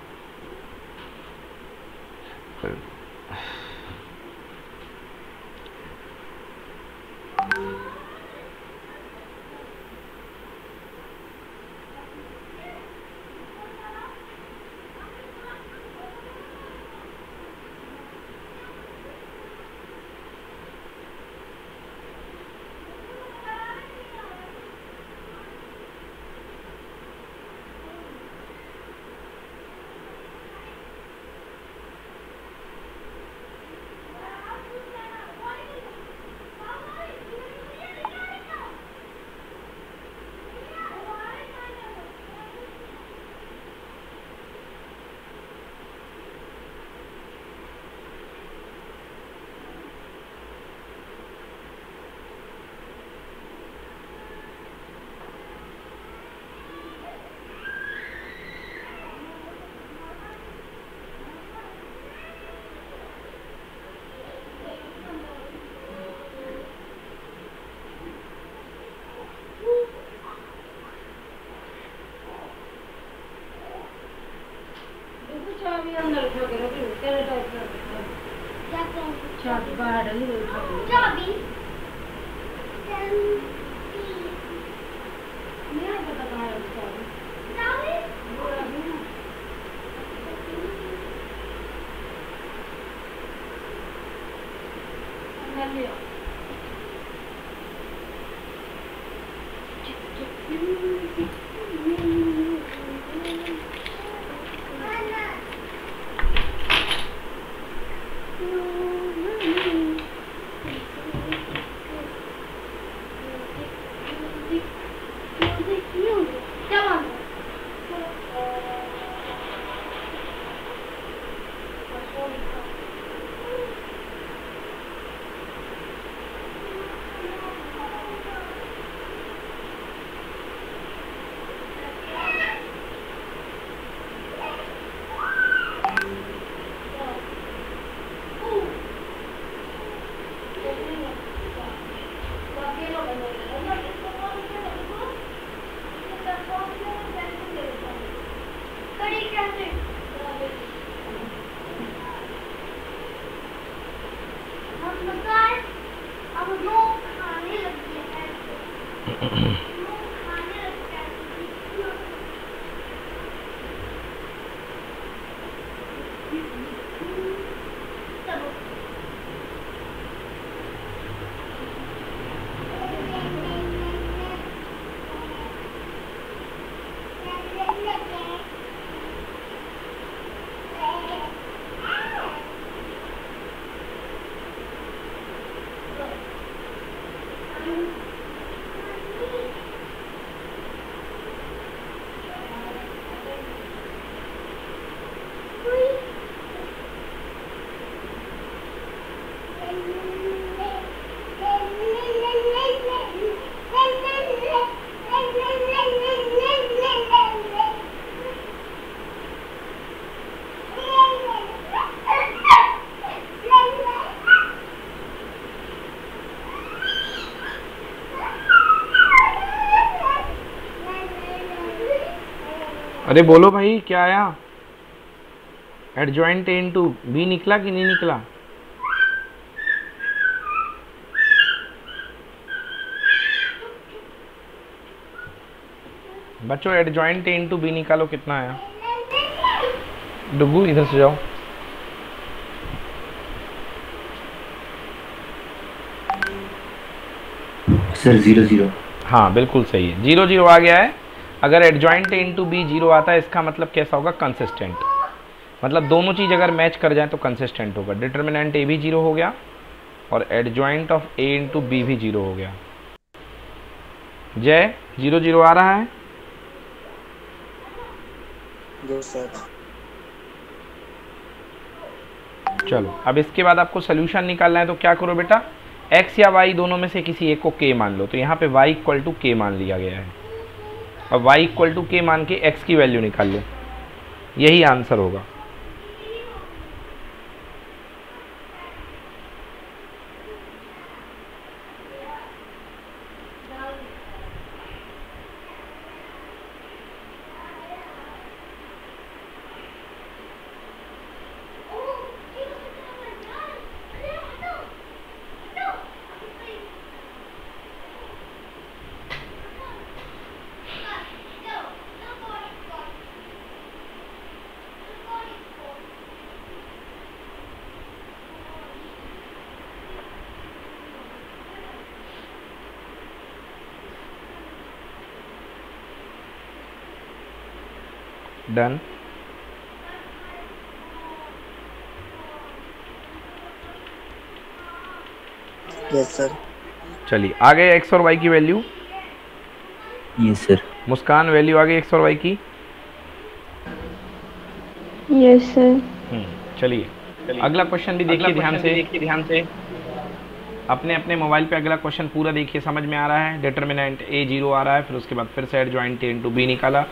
अरे बोलो भाई क्या आया? एडजॉइंट ए इंटू बी निकला कि नहीं निकला? बच्चों एडजॉइंट ए इंटू बी निकालो, कितना आया? डुगू इधर से जाओ। सर 0 0। हाँ बिल्कुल सही है, 0 0 आ गया है। अगर एडजॉइंट ए इंटू बी 0 आता है इसका मतलब कैसा होगा? कंसिस्टेंट। मतलब दोनों चीज़ अगर मैच कर जाए तो कंसिस्टेंट होगा। डिटर्मिनेंट ए भी 0 हो गया और adjoint of A into B भी 0 हो गया। जय 0 0 आ रहा है? Yes sir. चलो अब इसके बाद आपको सोल्यूशन निकालना है, तो क्या करो बेटा, x या y दोनों में से किसी एक को k मान लो। तो यहाँ पे y इक्वल टू k मान लिया गया है और y इक्वल टू k मान के x की वैल्यू निकाल लो, यही आंसर होगा। डन। Yes sir. चलिए आ गए x और y की value. Yes sir. Muskan value आ गई x और y की। Yes sir. चलिए अगला क्वेश्चन भी देखिए ध्यान से। अपने अपने मोबाइल पे अगला क्वेश्चन पूरा देखिए, समझ में आ रहा है। डिटर्मिनेंट a 0 आ रहा है, फिर उसके बाद फिर से एडजॉइंट a इंटू बी निकाला,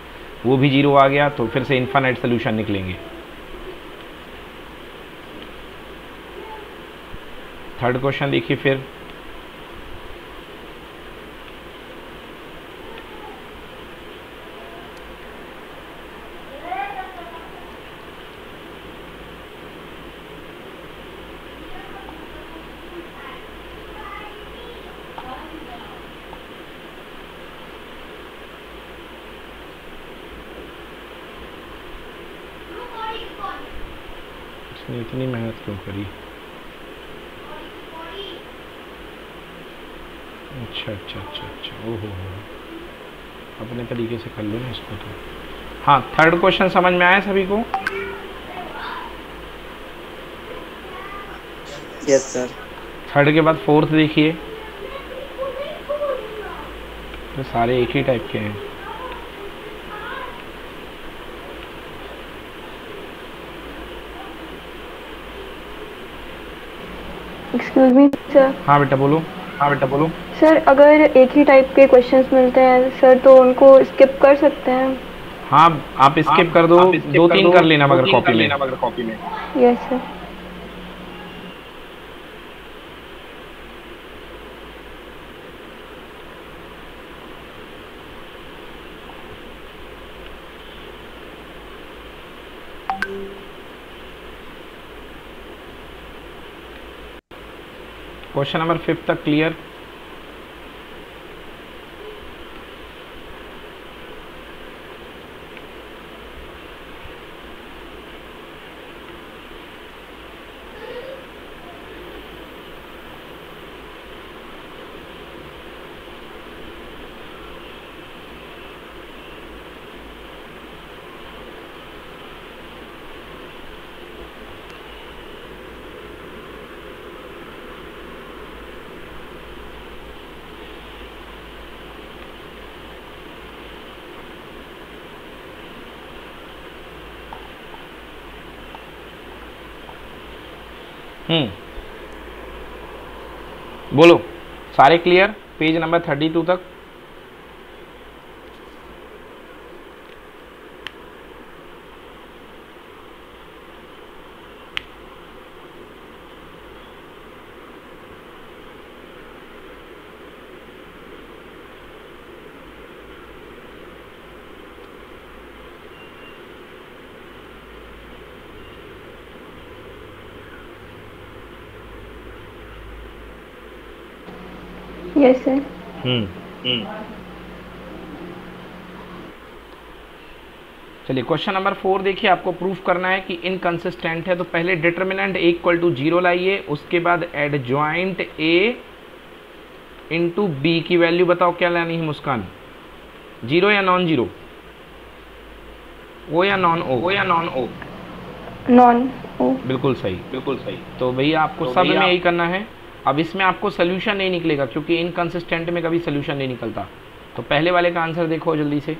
वो भी 0 आ गया, तो फिर से इनफाइनाइट सोल्यूशन निकलेंगे। थर्ड क्वेश्चन देखिए फिर। इसने इतनी मेहनत क्यों करी? अच्छा, ओहो। अपने तरीके से कर लो ना इसको तो। हाँ, थर्ड क्वेश्चन समझ में आया सभी को? Yes sir. थर्ड के बाद फोर्थ देखिए, तो सारे एक ही टाइप के हैं। Excuse me sir. हाँ बेटा बोलो। हाँ बेटा बोलो। सर अगर एक ही टाइप के क्वेश्चंस मिलते हैं सर तो उनको स्किप कर सकते हैं? हाँ आप स्किप कर दो, दो तीन कर लेना मगर कॉपी में। Yes sir. क्वेश्चन नंबर 5 तक क्लियर? बोलो सारे क्लियर पेज नंबर 32 तक? Yes sir. चलिए क्वेश्चन नंबर 4 देखिए, आपको प्रूफ करना है कि इनकंसिस्टेंट है। तो पहले डिटर्मिनेंट ए इक्वल टू 0 लाइए, उसके बाद एडजॉइंट ए इंटू बी की वैल्यू बताओ क्या लानी है मुस्कान? 0 या नॉन 0? ओ या नॉन ओ? नॉन ओ। बिल्कुल सही। तो भैया आपको सब में यही करना है। अब इसमें आपको सोल्यूशन नहीं निकलेगा क्योंकि इनकंसिस्टेंट में कभी सोल्यूशन नहीं निकलता। तो पहले वाले का आंसर देखो जल्दी से।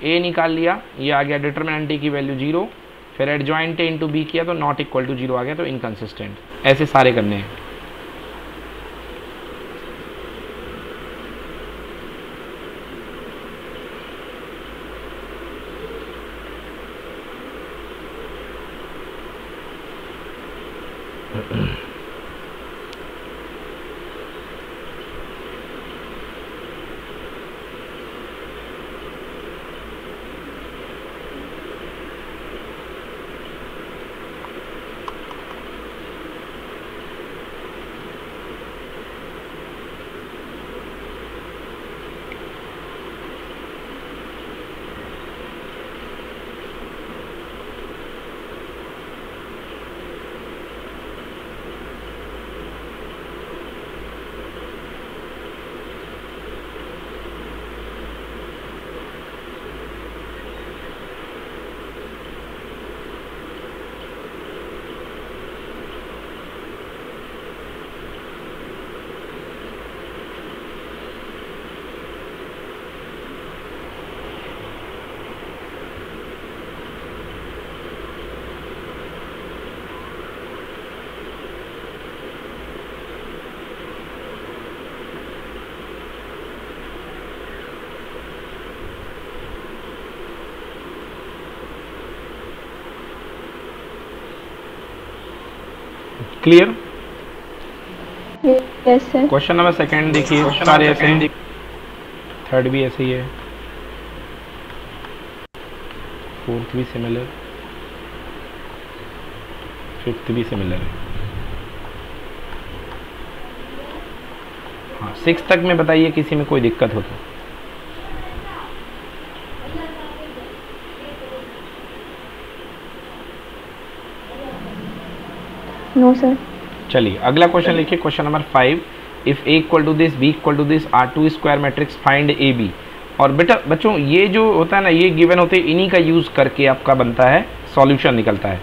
ए निकाल लिया, ये आ गया डिटरमिनेंट ए की वैल्यू 0, फिर एडजॉइंट ए इंटू बी किया तो नॉट इक्वल टू 0 आ गया, तो इनकंसिस्टेंट। ऐसे सारे करने हैं। Clear? Yes sir. Question number 2 देखिए, सारे ऐसे हैं, थर्ड भी ऐसे ही है, फोर्थ भी सिमिलर, फिफ्थ भी सिमिलर है। हाँ 6 तक में बताइए किसी में कोई दिक्कत हो तो। No sir. चलिए अगला क्वेश्चन लिखिए, question number 5। If A equal to this, B equal to this, R2 square matrix find A B. और बेटा बच्चों ये जो होता है ना, ये गिवन होते हैं, इन्हीं का यूज़ करके आपका बनता है सॉल्यूशन निकलता है।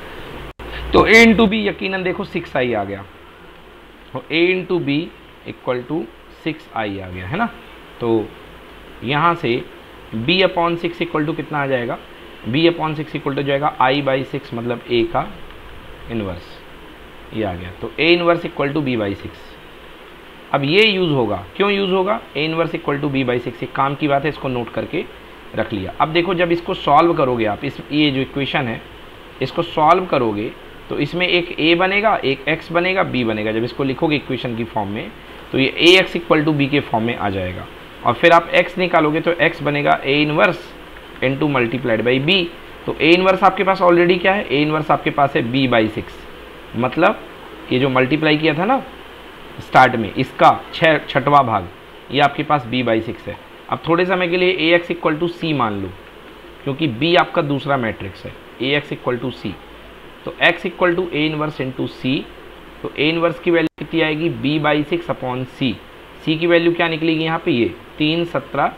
तो a इंटू बी यकीनन देखो 6i आ गया, तो a into B equal to 6i आ गया है ना। तो यहाँ से b अपॉन 6 इक्वल टू कितना आ जाएगा, b अपॉन 6 इक्वल टू जाएगा i बाई 6 मतलब a का इन्वर्स, ये आ गया। तो a inverse equal to b by 6। अब ये यूज़ होगा, क्यों यूज़ होगा, a inverse equal to b by 6, एक काम की बात है, इसको नोट करके रख लिया। अब देखो जब इसको सॉल्व करोगे आप, इस ये जो इक्वेशन है इसको सॉल्व करोगे तो इसमें एक a बनेगा, एक x बनेगा, b बनेगा। जब इसको लिखोगे इक्वेशन की फॉर्म में तो ये ax इक्वल टू बी के फॉर्म में आ जाएगा। और फिर आप x निकालोगे तो x बनेगा a inverse into multiplied by b। तो a इन्वर्स आपके पास ऑलरेडी क्या है, a इन्वर्स आपके पास है b बाई 6, मतलब ये जो मल्टीप्लाई किया था ना स्टार्ट में, इसका छठवां भाग, ये आपके पास b बाई 6 है। अब थोड़े समय के लिए ax इक्वल टू c मान लो, क्योंकि b आपका दूसरा मैट्रिक्स है, ax इक्वल टू c। तो x equal to a inverse into c, तो a इन्वर्स की वैल्यू कितनी आएगी, b by 6 upon c। c की वैल्यू क्या निकलेगी यहाँ पे, ये 3 17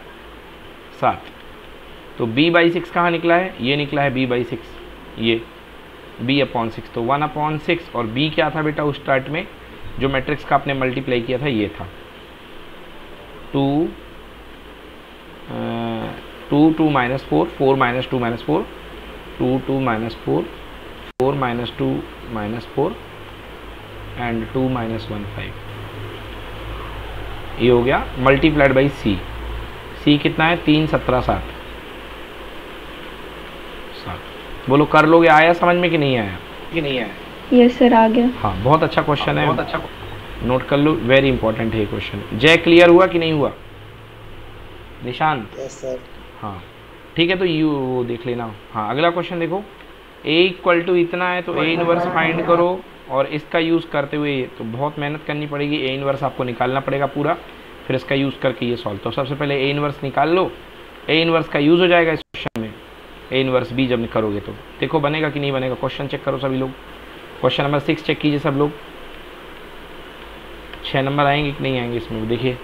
7। तो b बाई 6 कहाँ निकला है, ये निकला है b बाई 6, ये b अपॉन 6, तो 1 अपॉन 6। और b क्या था बेटा उस स्टार्ट में जो मैट्रिक्स का आपने मल्टीप्लाई किया था, ये था 2 2 minus 4, 4 minus 2 minus 4, 2 2 minus 4, 4 minus 2 minus 4 and 2 minus 1 5। ये हो गया मल्टीप्लाइड बाई c। c कितना है, 3 17 7। बोलो कर लोगे, आया समझ में कि नहीं आया, कि नहीं आया? यस सर आ गया। हाँ बहुत अच्छा क्वेश्चन है, बहुत अच्छा, नोट कर लो, वेरी इंपॉर्टेंट है क्वेश्चन। जय क्लियर हुआ कि नहीं हुआ निशान? Yes sir. हाँ ठीक है, तो यू देख लेना। हाँ अगला क्वेश्चन देखो, a इक्वल टू इतना है तो a इन्वर्स फाइंड करो, और इसका यूज़ करते हुए तो बहुत मेहनत करनी पड़ेगी, a इन्वर्स आपको निकालना पड़ेगा पूरा, फिर इसका यूज़ करके ये सॉल्व। तो सबसे पहले a इन्वर्स निकाल लो, a इन्वर्स का यूज़ हो जाएगा इस क्वेश्चन में। a इन्वर्स b जब करोगे तो देखो बनेगा कि नहीं बनेगा। क्वेश्चन चेक करो सभी लोग, क्वेश्चन नंबर 6 चेक कीजिए सब लोग, 6 नंबर आएंगे कि नहीं आएंगे इसमें देखिए।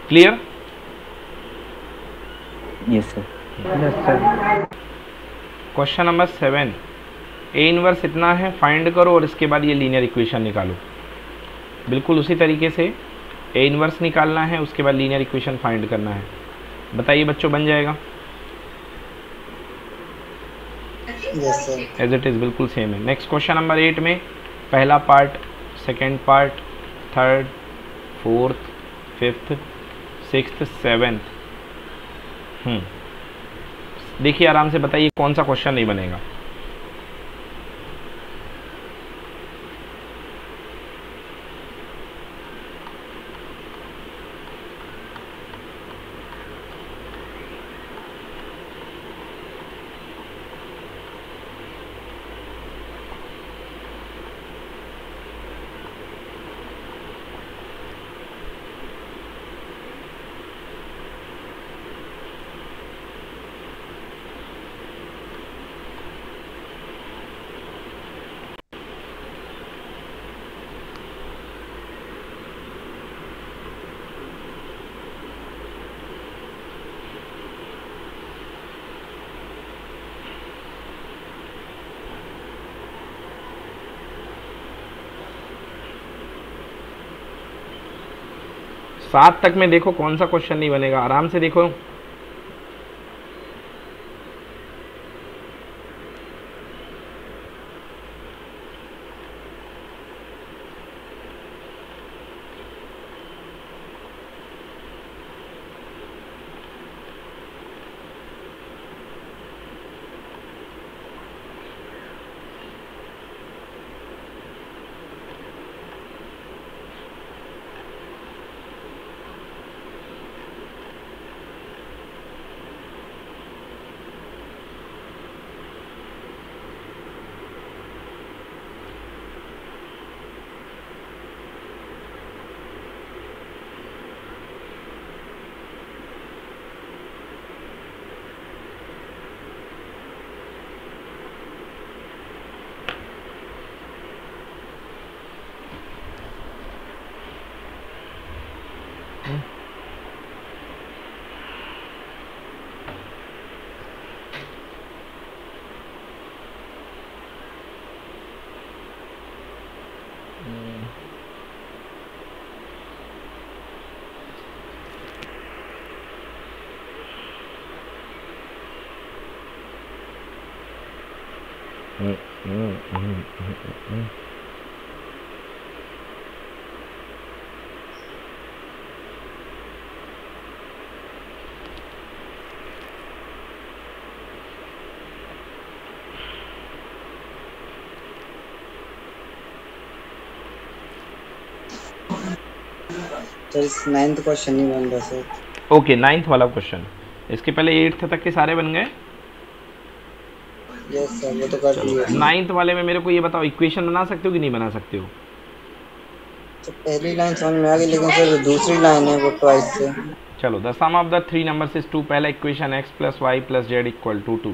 Clear? Yes sir. Yes sir. Question number 7, A inverse इतना है फाइंड करो और इसके बाद ये लीनियर इक्वेशन निकालो। बिल्कुल उसी तरीके से ए इनवर्स निकालना है, उसके बाद लीनियर इक्वेशन फाइंड करना है। बताइए बच्चों, बन जाएगा? Yes sir. As it is बिल्कुल सेम है। नेक्स्ट क्वेश्चन नंबर 8 में पहला part, second part, third, fourth, fifth, sixth, seventh. देखिए आराम से बताइए कौन सा क्वेश्चन नहीं बनेगा। सात तक में देखो कौन सा क्वेश्चन नहीं बनेगा, आराम से देखो। सर 9th क्वेश्चन नहीं बन रहा सर। ओके 9th वाला क्वेश्चन, इसके पहले 8th तक के सारे बन गए। यस सर, वो तो कर दिए। 9th वाले में मेरे को ये बताओ, इक्वेशन बना सकते हो कि नहीं बना सकते हो? तो पहली लाइन समझ में आ गई, लेकिन सर दूसरी लाइन है वो ट्वाइस से। चलो, the sum of the 3 numbers is 2। पहला इक्वेशन x + y + z = 2।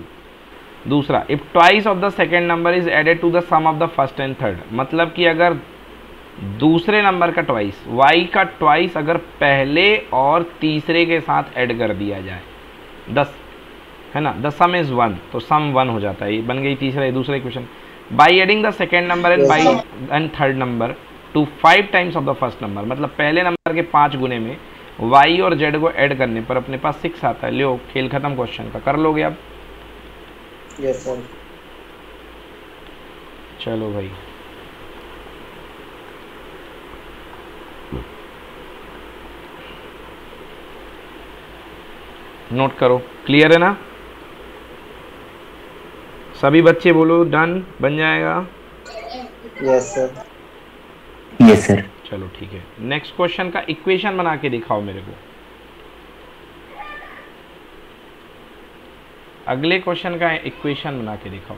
दूसरा, if twice of the second number is added to the sum of the first and third, मतलब कि अगर दूसरे नंबर का ट्वाइस, y का ट्वाइस अगर पहले और तीसरे के साथ ऐड कर दिया जाए, 10 है ना, द सम इज 1, तो सम 1 हो जाता है। ये बन गई तीसरा, दूसरा equation. By adding the second number and third number two 5 times of the first number, मतलब पहले नंबर के 5 गुने में y और z को ऐड करने पर अपने पास 6 आता है। लो, खेल खत्म क्वेश्चन का। कर लोगे अब? Yes sir. चलो भाई, नोट करो। क्लियर है ना? सभी बच्चे बोलो डन, बन जाएगा? Yes sir. Yes sir. चलो ठीक है, नेक्स्ट क्वेश्चन का इक्वेशन बना के दिखाओ मेरे को। अगले क्वेश्चन का इक्वेशन बना के दिखाओ।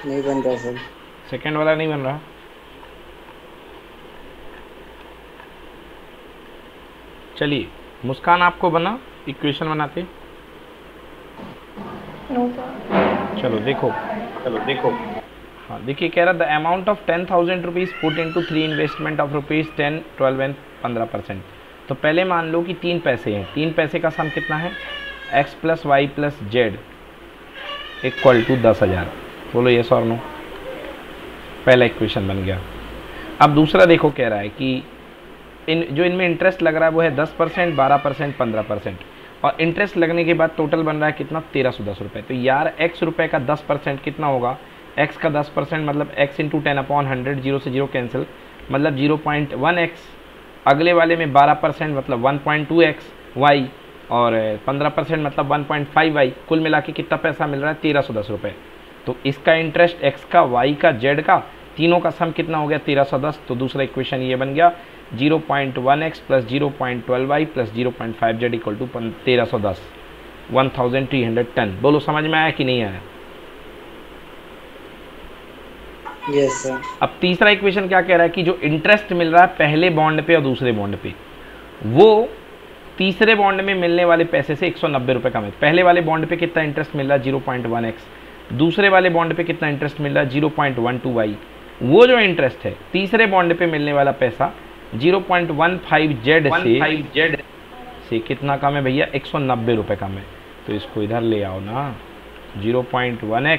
नहीं बन रहा सर। सेकंड वाला नहीं बन रहा? चलिए, मुस्कान आपको बना इक्वेशन बनाते? No sir. चलो देखो, हाँ देखिए कह रहा the amount of 10,000 rupees put into 3 investment of rupees 10, 12 and 15%। तो पहले मान लो कि 3 पैसे हैं, 3 पैसे का सम कितना है, x plus Y plus z equal to 10,000। बोलो यस और नो। पहला इक्वेशन बन गया। अब दूसरा देखो कह रहा है कि इनमें इंटरेस्ट लग रहा है वो है 10%, 12%, 15%, और इंटरेस्ट लगने के बाद टोटल बन रहा है कितना, 1310 रुपये। तो यार x रुपये का 10% कितना होगा, x का 10% मतलब x इंटू 10/100, 0 से 0 कैंसिल, मतलब 0.1x। अगले वाले में 12% मतलब 1.2x y, और 15% मतलब 1.5y। कुल मिला के कितना पैसा मिल रहा है, 1310 रुपये। तो इसका इंटरेस्ट x का, y का, z का, तीनों का सम कितना हो गया, 1310। तो दूसरा इक्वेशन ये बन गया 0.1x plus 0.12y plus 0.5z equal to 1310, 1310। बोलो समझ में आया कि नहीं आया? Yes sir. अब तीसरा इक्वेशन क्या कह रहा है कि जो इंटरेस्ट मिल रहा है पहले बॉन्ड पे और दूसरे बॉन्ड पे, वो तीसरे बॉन्ड में मिलने वाले पैसे से 190 रुपये कम है। पहले वाले बॉन्ड पे कितना इंटरेस्ट मिल रहा है, 0.1x। दूसरे वाले बॉन्ड पे कितना इंटरेस्ट मिल रहा है, 0.12y। वो जो इंटरेस्ट है तीसरे बॉन्ड पे मिलने वाला पैसा 0.15z से कितना कम है भैया, 190 रुपये कम है। तो इसको इधर ले आओ ना, 0.1x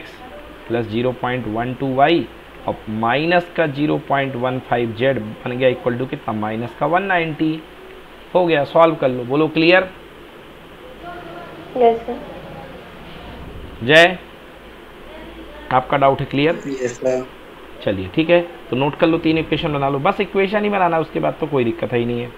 प्लस 0.12y और माइनस का 0.15z बन गया इक्वल टू कितना, माइनस का 190। हो गया, सॉल्व कर लो। बोलो क्लियर? Yes sir. जय, आपका डाउट है क्लियर? Yes sir. चलिए ठीक है, तो नोट कर लो, 3 इक्वेशन बना लो, बस इक्वेशन ही बनाना, उसके बाद तो कोई दिक्कत ही नहीं है।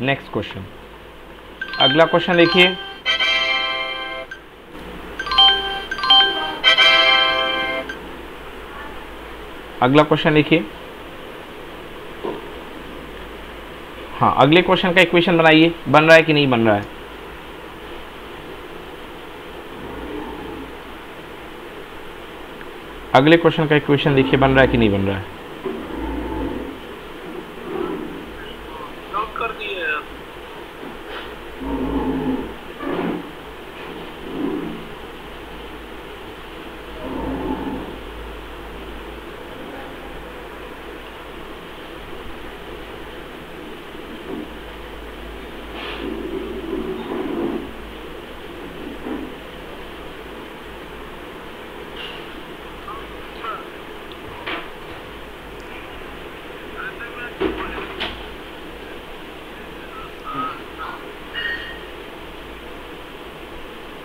नेक्स्ट क्वेश्चन, अगला क्वेश्चन देखिए। अगला क्वेश्चन लिखिए। हाँ, अगले क्वेश्चन का इक्वेशन बनाइए, बन रहा है कि नहीं बन रहा है? अगले क्वेश्चन का इक्वेशन देखिए, बन रहा है कि नहीं बन रहा है? कर दिए यार।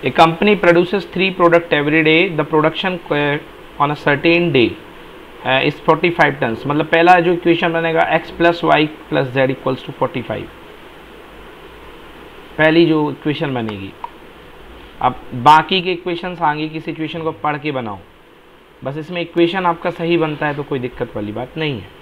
A company produces 3 products every day. The production on a certain day is 45 tons. मतलब पहला जो इक्वेशन बनेगा x plus Y plus z equals to 45, पहली जो इक्वेशन बनेगी। अब बाकी के इक्वेशंस आगे की सिचुएशन को पढ़ के बनाओ, बस इसमें इक्वेशन आपका सही बनता है तो कोई दिक्कत वाली बात नहीं है।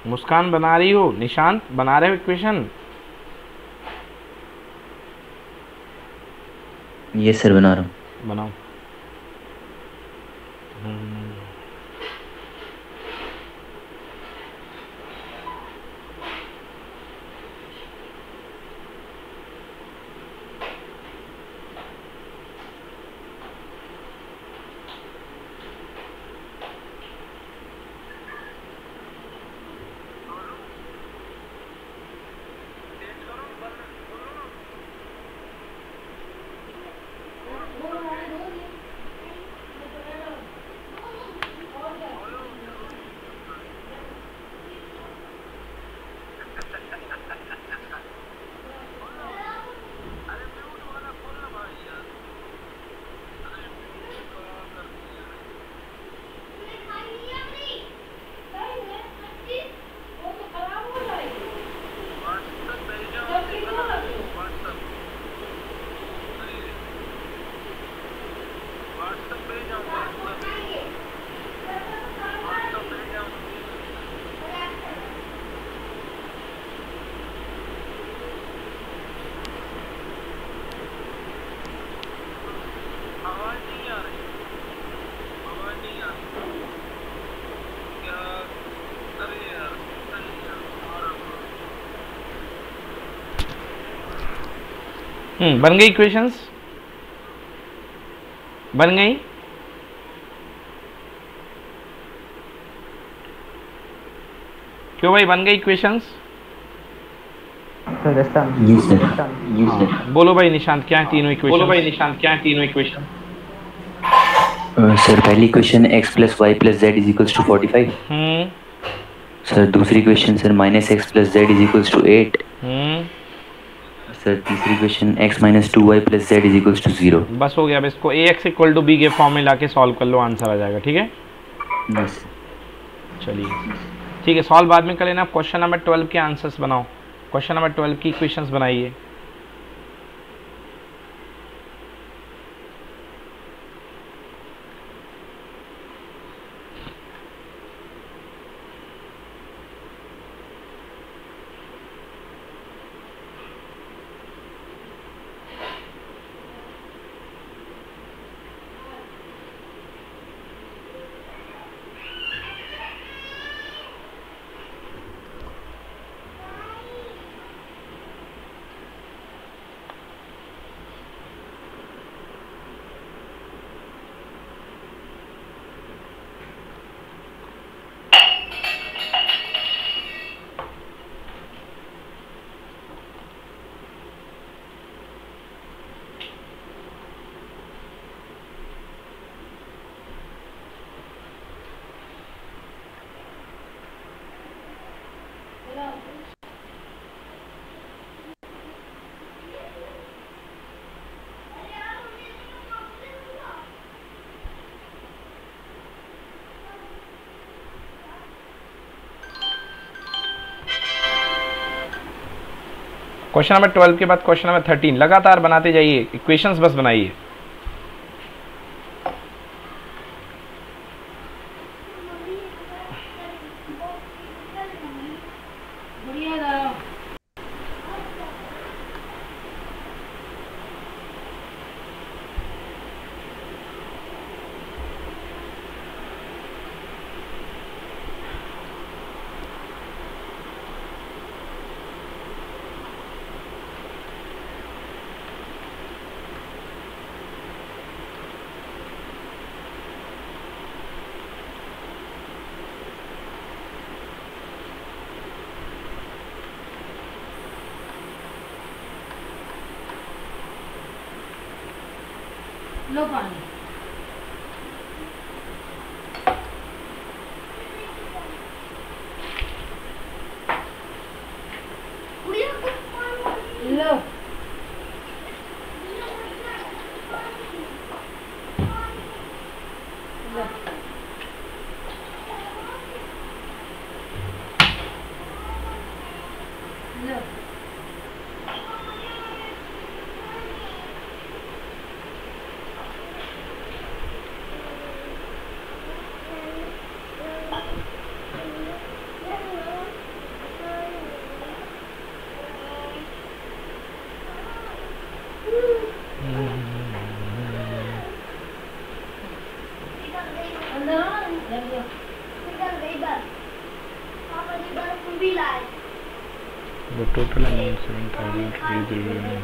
मुस्कान बना रही हो, निशांत बना रहे हो इक्वेशन? ये सर बना रहा हूँ। बनाओ। बन गई इक्वेशंस, बन गई। क्यों भाई बन गई इक्वेशंस? बोलो भाई निशांत क्या है तीनों इक्वेशन? बोलो भाई निशांत क्या है तीनों इक्वेशन? सर पहली equation x plus Y plus Z is equals to 45। Sir दूसरी equation sir minus X plus Z is equals to 8। Sir तीसरी equation x minus 2y plus Z is equals to 0। बस हो गया। अब इसको ax equal to b के form में लाके सॉल्व कर लो, आंसर आ जाएगा। ठीक है चलिए ठीक है, सॉल्व बाद में कर लेना। क्वेश्चन नंबर 12 के आंसर्स बनाओ। क्वेश्चन नंबर 12 की इक्वेशंस बनाइए। क्वेश्चन नंबर 12 के बाद क्वेश्चन नंबर 13 लगातार बनाते जाइए, इक्वेशंस बस बनाइए। लो पानी। लो The total amount 7,000 rupees will be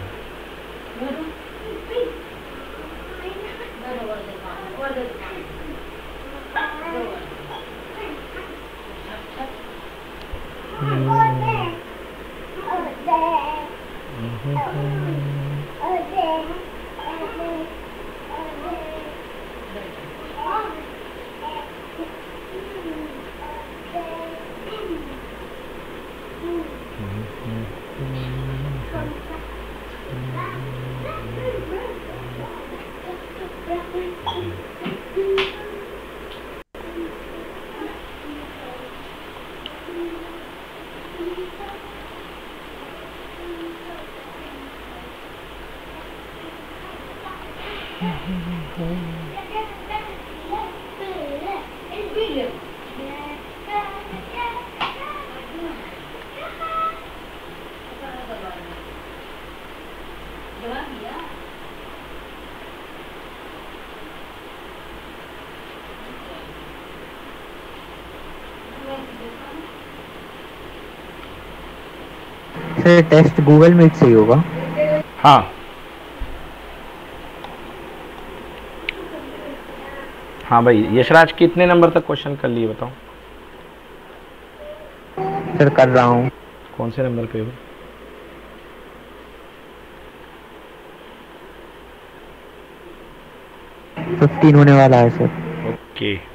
sir test Google Meet से ही होगा? हाँ हाँ भाई यशराज, कितने नंबर तक क्वेश्चन कर लिए बताओ? सर कर रहा हूँ। कौन से नंबर पे हो? तो 15 होने वाला है सर। ओके।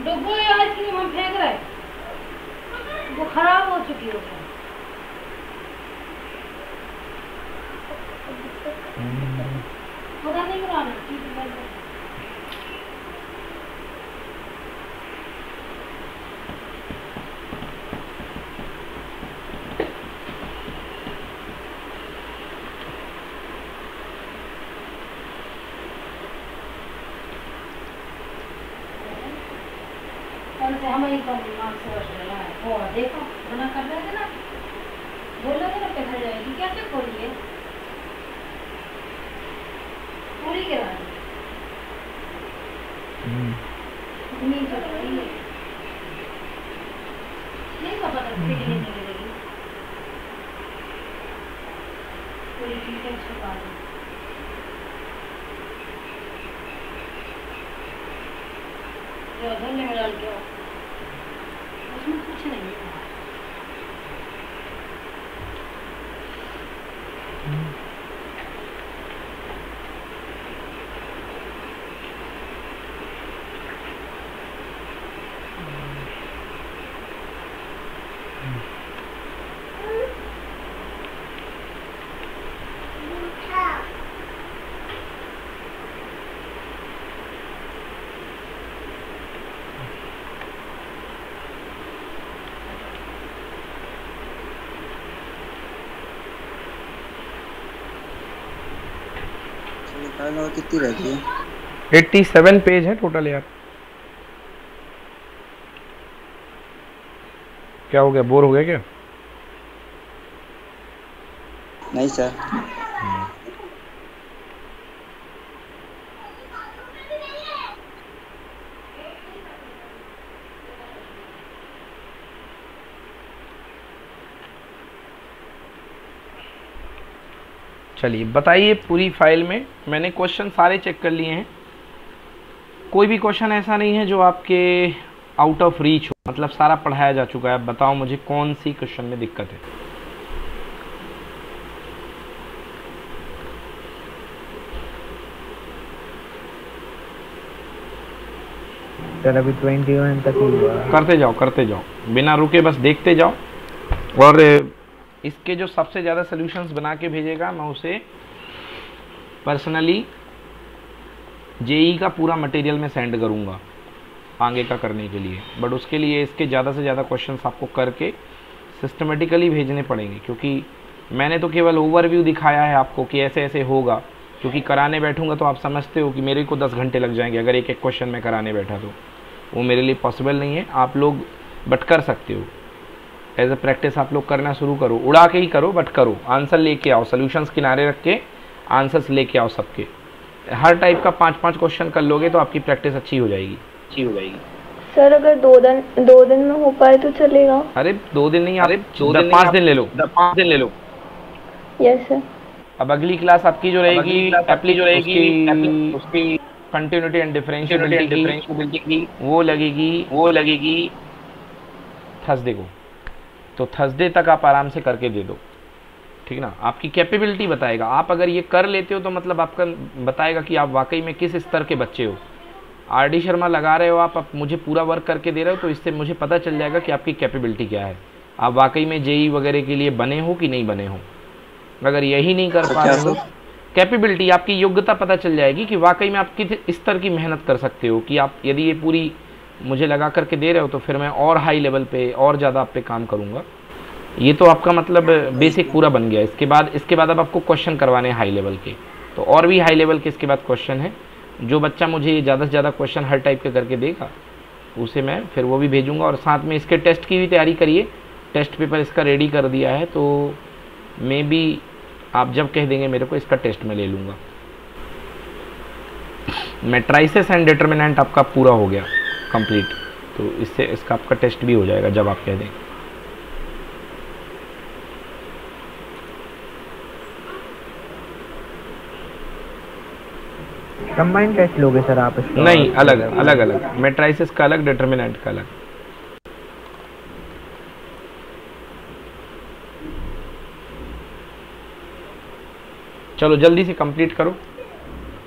डुब्बो ये आइसक्रीम हम फेंक रहे, वो खराब हो चुकी होगी। पता नहीं कराना हमें वो देखो मना कर रहे थे ना, बोल रहे थे ना पिघल जाएगी, कैसे खोलिए पूरी गिरा नहीं कर रही है, नहीं पता पिघली नहीं गिरेगी पूरी चीजें छुपा दी। धन्य में डाल के उसमें कुछ नहीं है। और कितनी रहती है? 87 पेज है टोटल यार। क्या हो गया, बोर हो गया क्या? नहीं सर। चलिए बताइए, पूरी फाइल में मैंने क्वेश्चन सारे चेक कर लिए हैं, कोई भी क्वेश्चन ऐसा नहीं है जो आपके आउट ऑफ रीच हो, मतलब सारा पढ़ाया जा चुका है। अब बताओ मुझे कौन सी क्वेश्चन में दिक्कत है। सर अभी 21 तक ही हुआ। करते जाओ बिना रुके, बस देखते जाओ। और इसके जो सबसे ज़्यादा सॉल्यूशंस बना के भेजेगा मैं उसे पर्सनली जेई का पूरा मटेरियल में सेंड करूँगा आगे का करने के लिए। बट उसके लिए इसके ज़्यादा से ज़्यादा क्वेश्चंस आपको करके सिस्टमेटिकली भेजने पड़ेंगे, क्योंकि मैंने तो केवल ओवरव्यू दिखाया है आपको कि ऐसे ऐसे होगा। क्योंकि कराने बैठूंगा तो आप समझते हो कि मेरे को 10 घंटे लग जाएंगे अगर एक एक क्वेश्चन में कराने बैठा, तो वो मेरे लिए पॉसिबल नहीं है। आप लोग बट कर सकते हो, एज अ प्रैक्टिस आप लोग करना शुरू करो, उड़ा के ही करो बट करो। आंसर लेके आओ, सोल्यूशंस किनारे रख के आंसर्स लेके आओ सबके। हर टाइप का 5-5 क्वेश्चन कर लोगे तो आपकी प्रैक्टिस अच्छी हो जाएगी। सर अगर 2 दिन में हो पाए तो चलेगा? अरे 2 दिन नहीं, अरे 5 दिन ले लो। 5 दिन ले लो। Yes sir. अब अगली क्लास आपकी जो रहेगी उसकी कंटिन्यूटी एंड डिफरेंशिएबिलिटी की वो लगेगी थर्सडे को। तो थर्सडे तक आप आराम से करके दे दो, ठीक ना। आपकी कैपेबिलिटी बताएगा, आप अगर ये कर लेते हो तो मतलब आपका बताएगा कि आप वाकई में किस स्तर के बच्चे हो। आरडी शर्मा लगा रहे हो आप मुझे पूरा वर्क करके दे रहे हो, तो इससे मुझे पता चल जाएगा कि आपकी कैपेबिलिटी क्या है, आप वाकई में जेई वगैरह के लिए बने हो कि नहीं बने हो। अगर यही नहीं कर पा रहे हो, कैपेबिलिटी आपकी योग्यता पता चल जाएगी कि वाकई में आप किस स्तर की मेहनत कर सकते हो। कि आप यदि ये पूरी मुझे लगा करके दे रहे हो तो फिर मैं और हाई लेवल पे और ज़्यादा आप पे काम करूँगा। ये तो आपका मतलब बेसिक पूरा बन गया। इसके बाद अब आपको क्वेश्चन करवाने हैं हाई लेवल के, तो और भी हाई लेवल के इसके बाद क्वेश्चन है। जो बच्चा मुझे ज़्यादा से ज़्यादा क्वेश्चन हर टाइप के करके देगा उसे मैं फिर वो भी भेजूँगा। और साथ में इसके टेस्ट की भी तैयारी करिए, टेस्ट पेपर इसका रेडी कर दिया है, तो मे बी आप जब कह देंगे मेरे को इसका टेस्ट मैं ले लूँगा। मैट्राइसिस एंड डिटर्मिनेंट आपका पूरा हो गया कंप्लीट, तो इससे इसका आपका टेस्ट भी हो जाएगा जब आप कह दें। कंबाइंड टेस्ट लोगे सर आप इसका? नहीं, अलग अलग अलग, मैट्राइसिस का अलग, डिटर्मिनेंट का अलग। चलो जल्दी से कंप्लीट करो,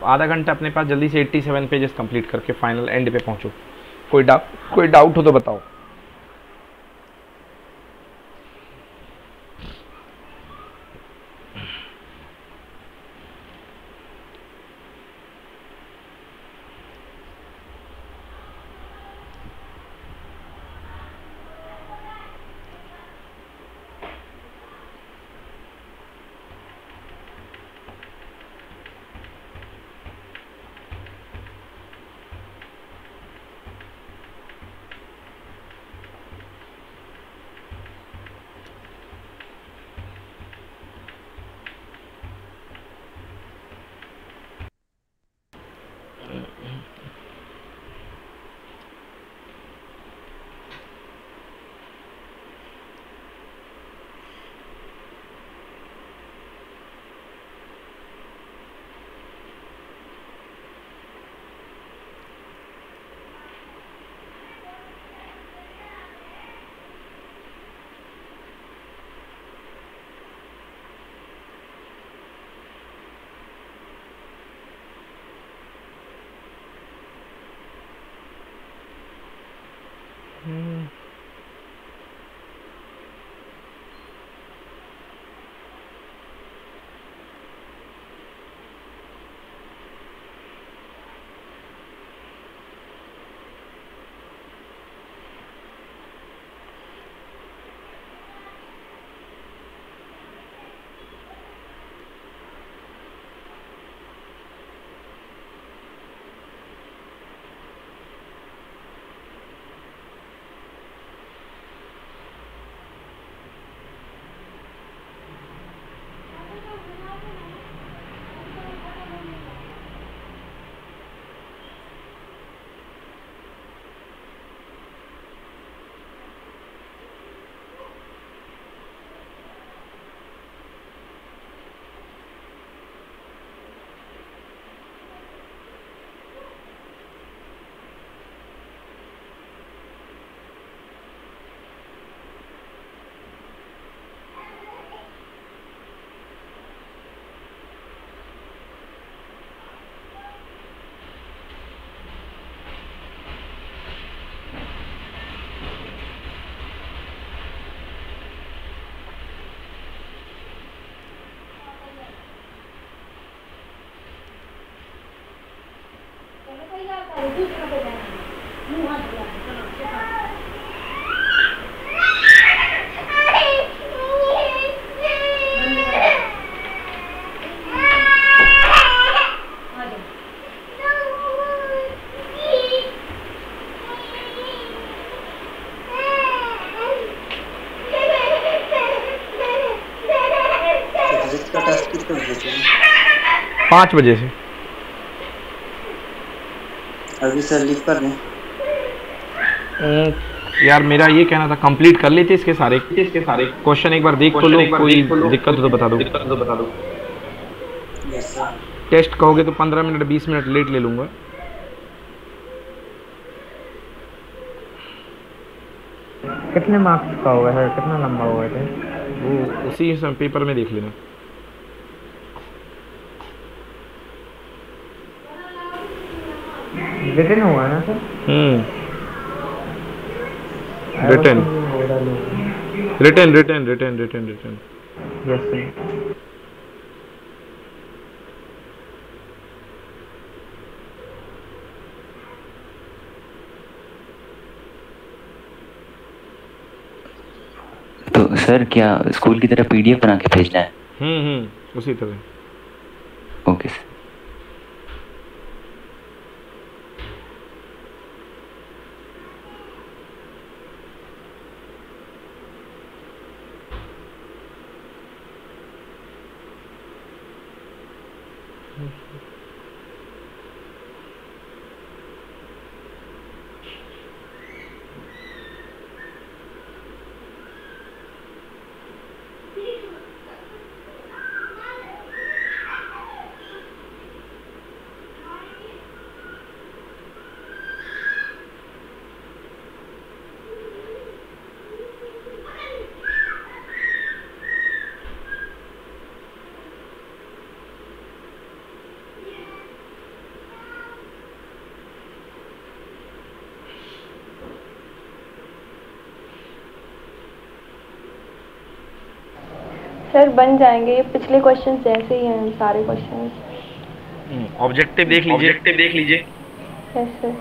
आधा घंटा अपने पास, जल्दी से 87 पेजेस कंप्लीट करके फाइनल एंड पे पहुंचो। कोई डाउट हो तो बताओ। इसका टेस्ट कितने बजे से? 5 बजे से। अभी सर लिख कर दें। यार मेरा ये कहना था कंप्लीट कर लेते इसके सारे क्वेश्चन, एक बार देख तो लो, कोई दिक्कत हो तो बता दो। Yes sir. टेस्ट कहोगे तो 15 मिनट 20 मिनट लेट ले लूँगा। कितने मार्क्स का होगा सर, कितना लंबा होगा सर? वो उसी पेपर में देख लेना। रिटन हुआ ना सर? Written yes sir. तो सर क्या स्कूल की तरह पीडीएफ बना के भेजना है? उसी तरह। Okay sir. सर बन जाएंगे, ये पिछले क्वेश्चन जैसे ही हैं सारे क्वेश्चन। ऑब्जेक्टिव देख लीजिए। Yes sir.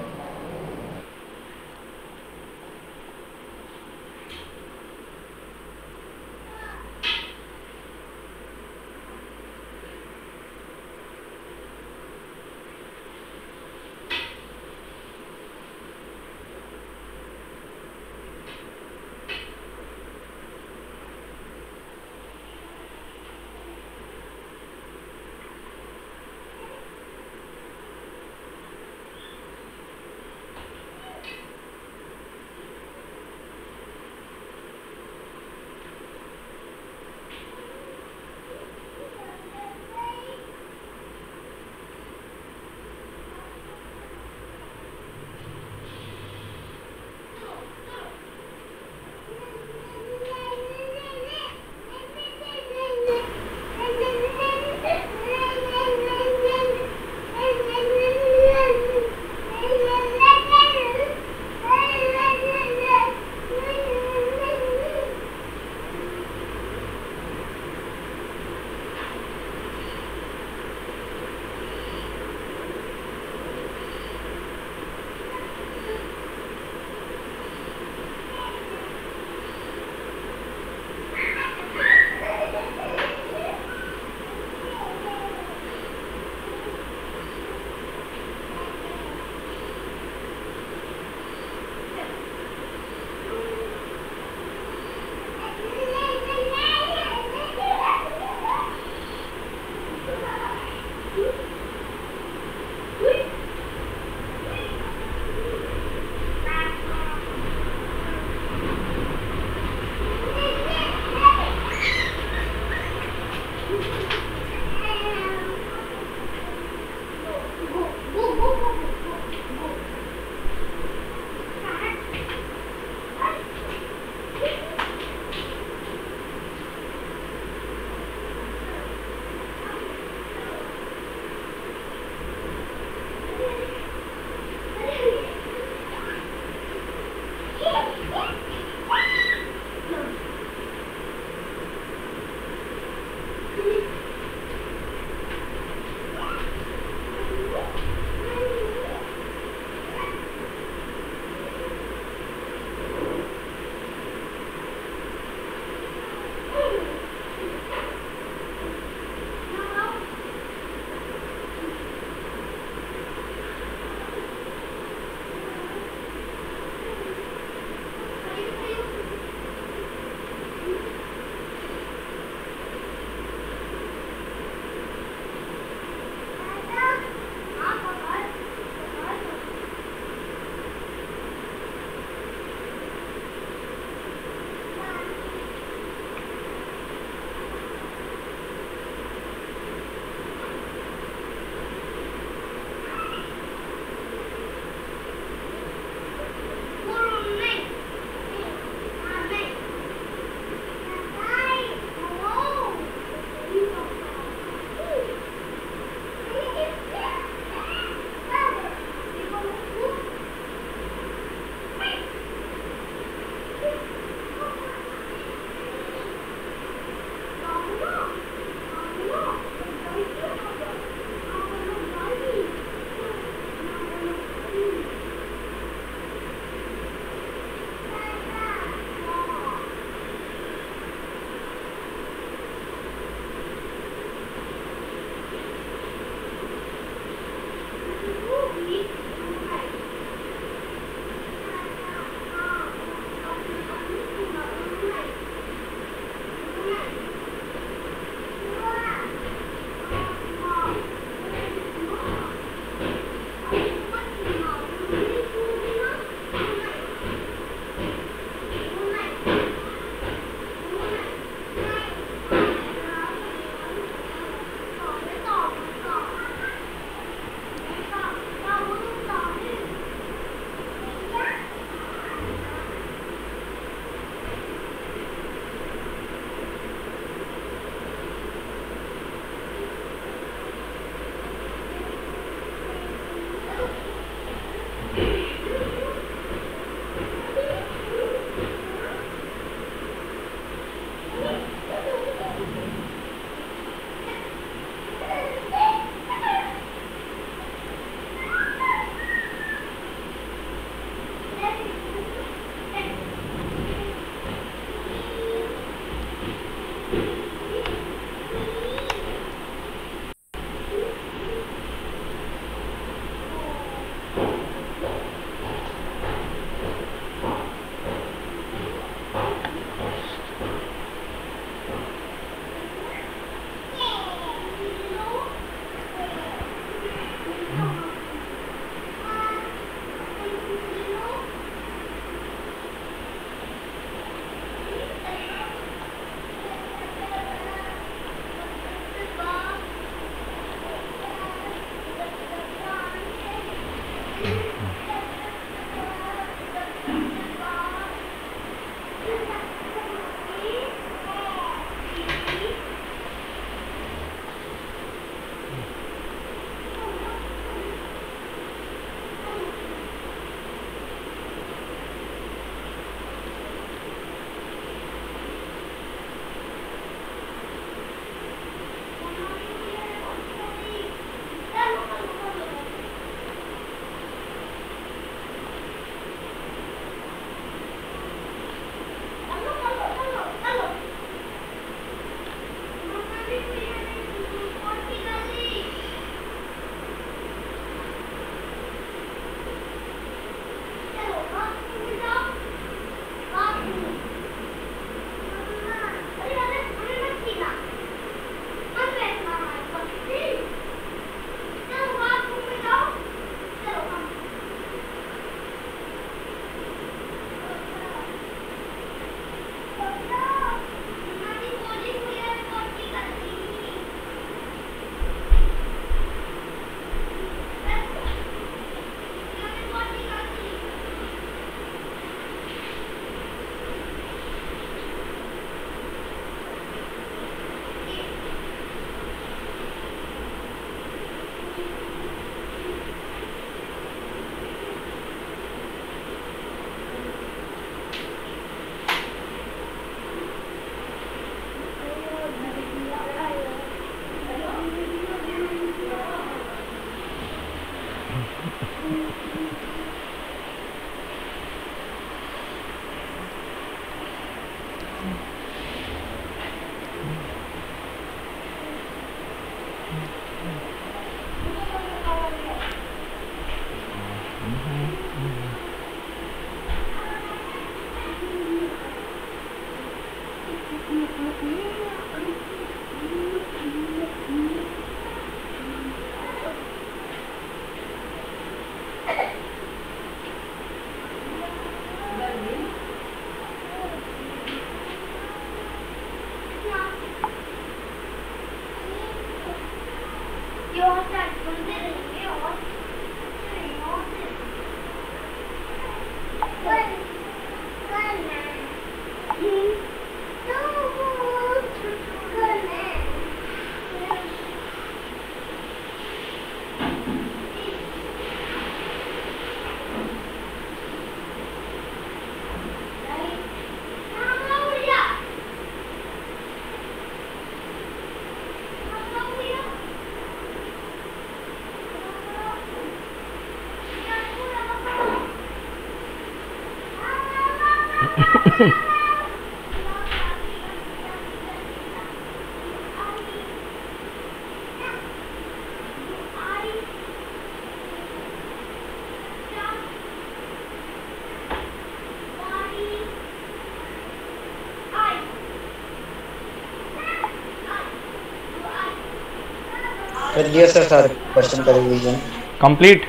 कर दिया सर, सारे क्वेश्चन कर लीजिए। कंप्लीट?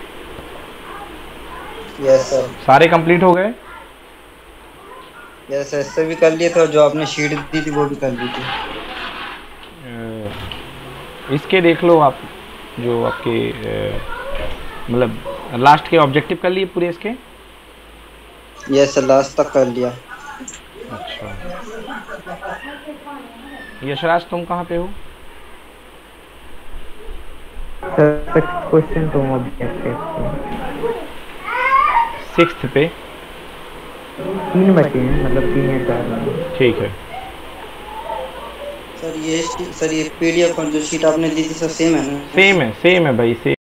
Yes sir. सारे कंप्लीट हो गए? यस, ऐसे भी कर लिए थे और जो आपने शीट दी थी वो भी कर ली थी। इसके देख लो आप, जो आपके मतलब लास्ट के ऑब्जेक्टिव कर लिए पूरे इसके? यस सर, लास्ट तक कर लिया। अच्छा, यशराज तुम कहाँ पे हो? क्वेश्चन तुम ऑब्जेक्टिव 6th पे 3 बचे हैं, मतलब 3 या 4। ठीक है सर ये पीडीएफ और जो शीट आपने दी थी सर सेम है ना? सेम है भाई, सेम।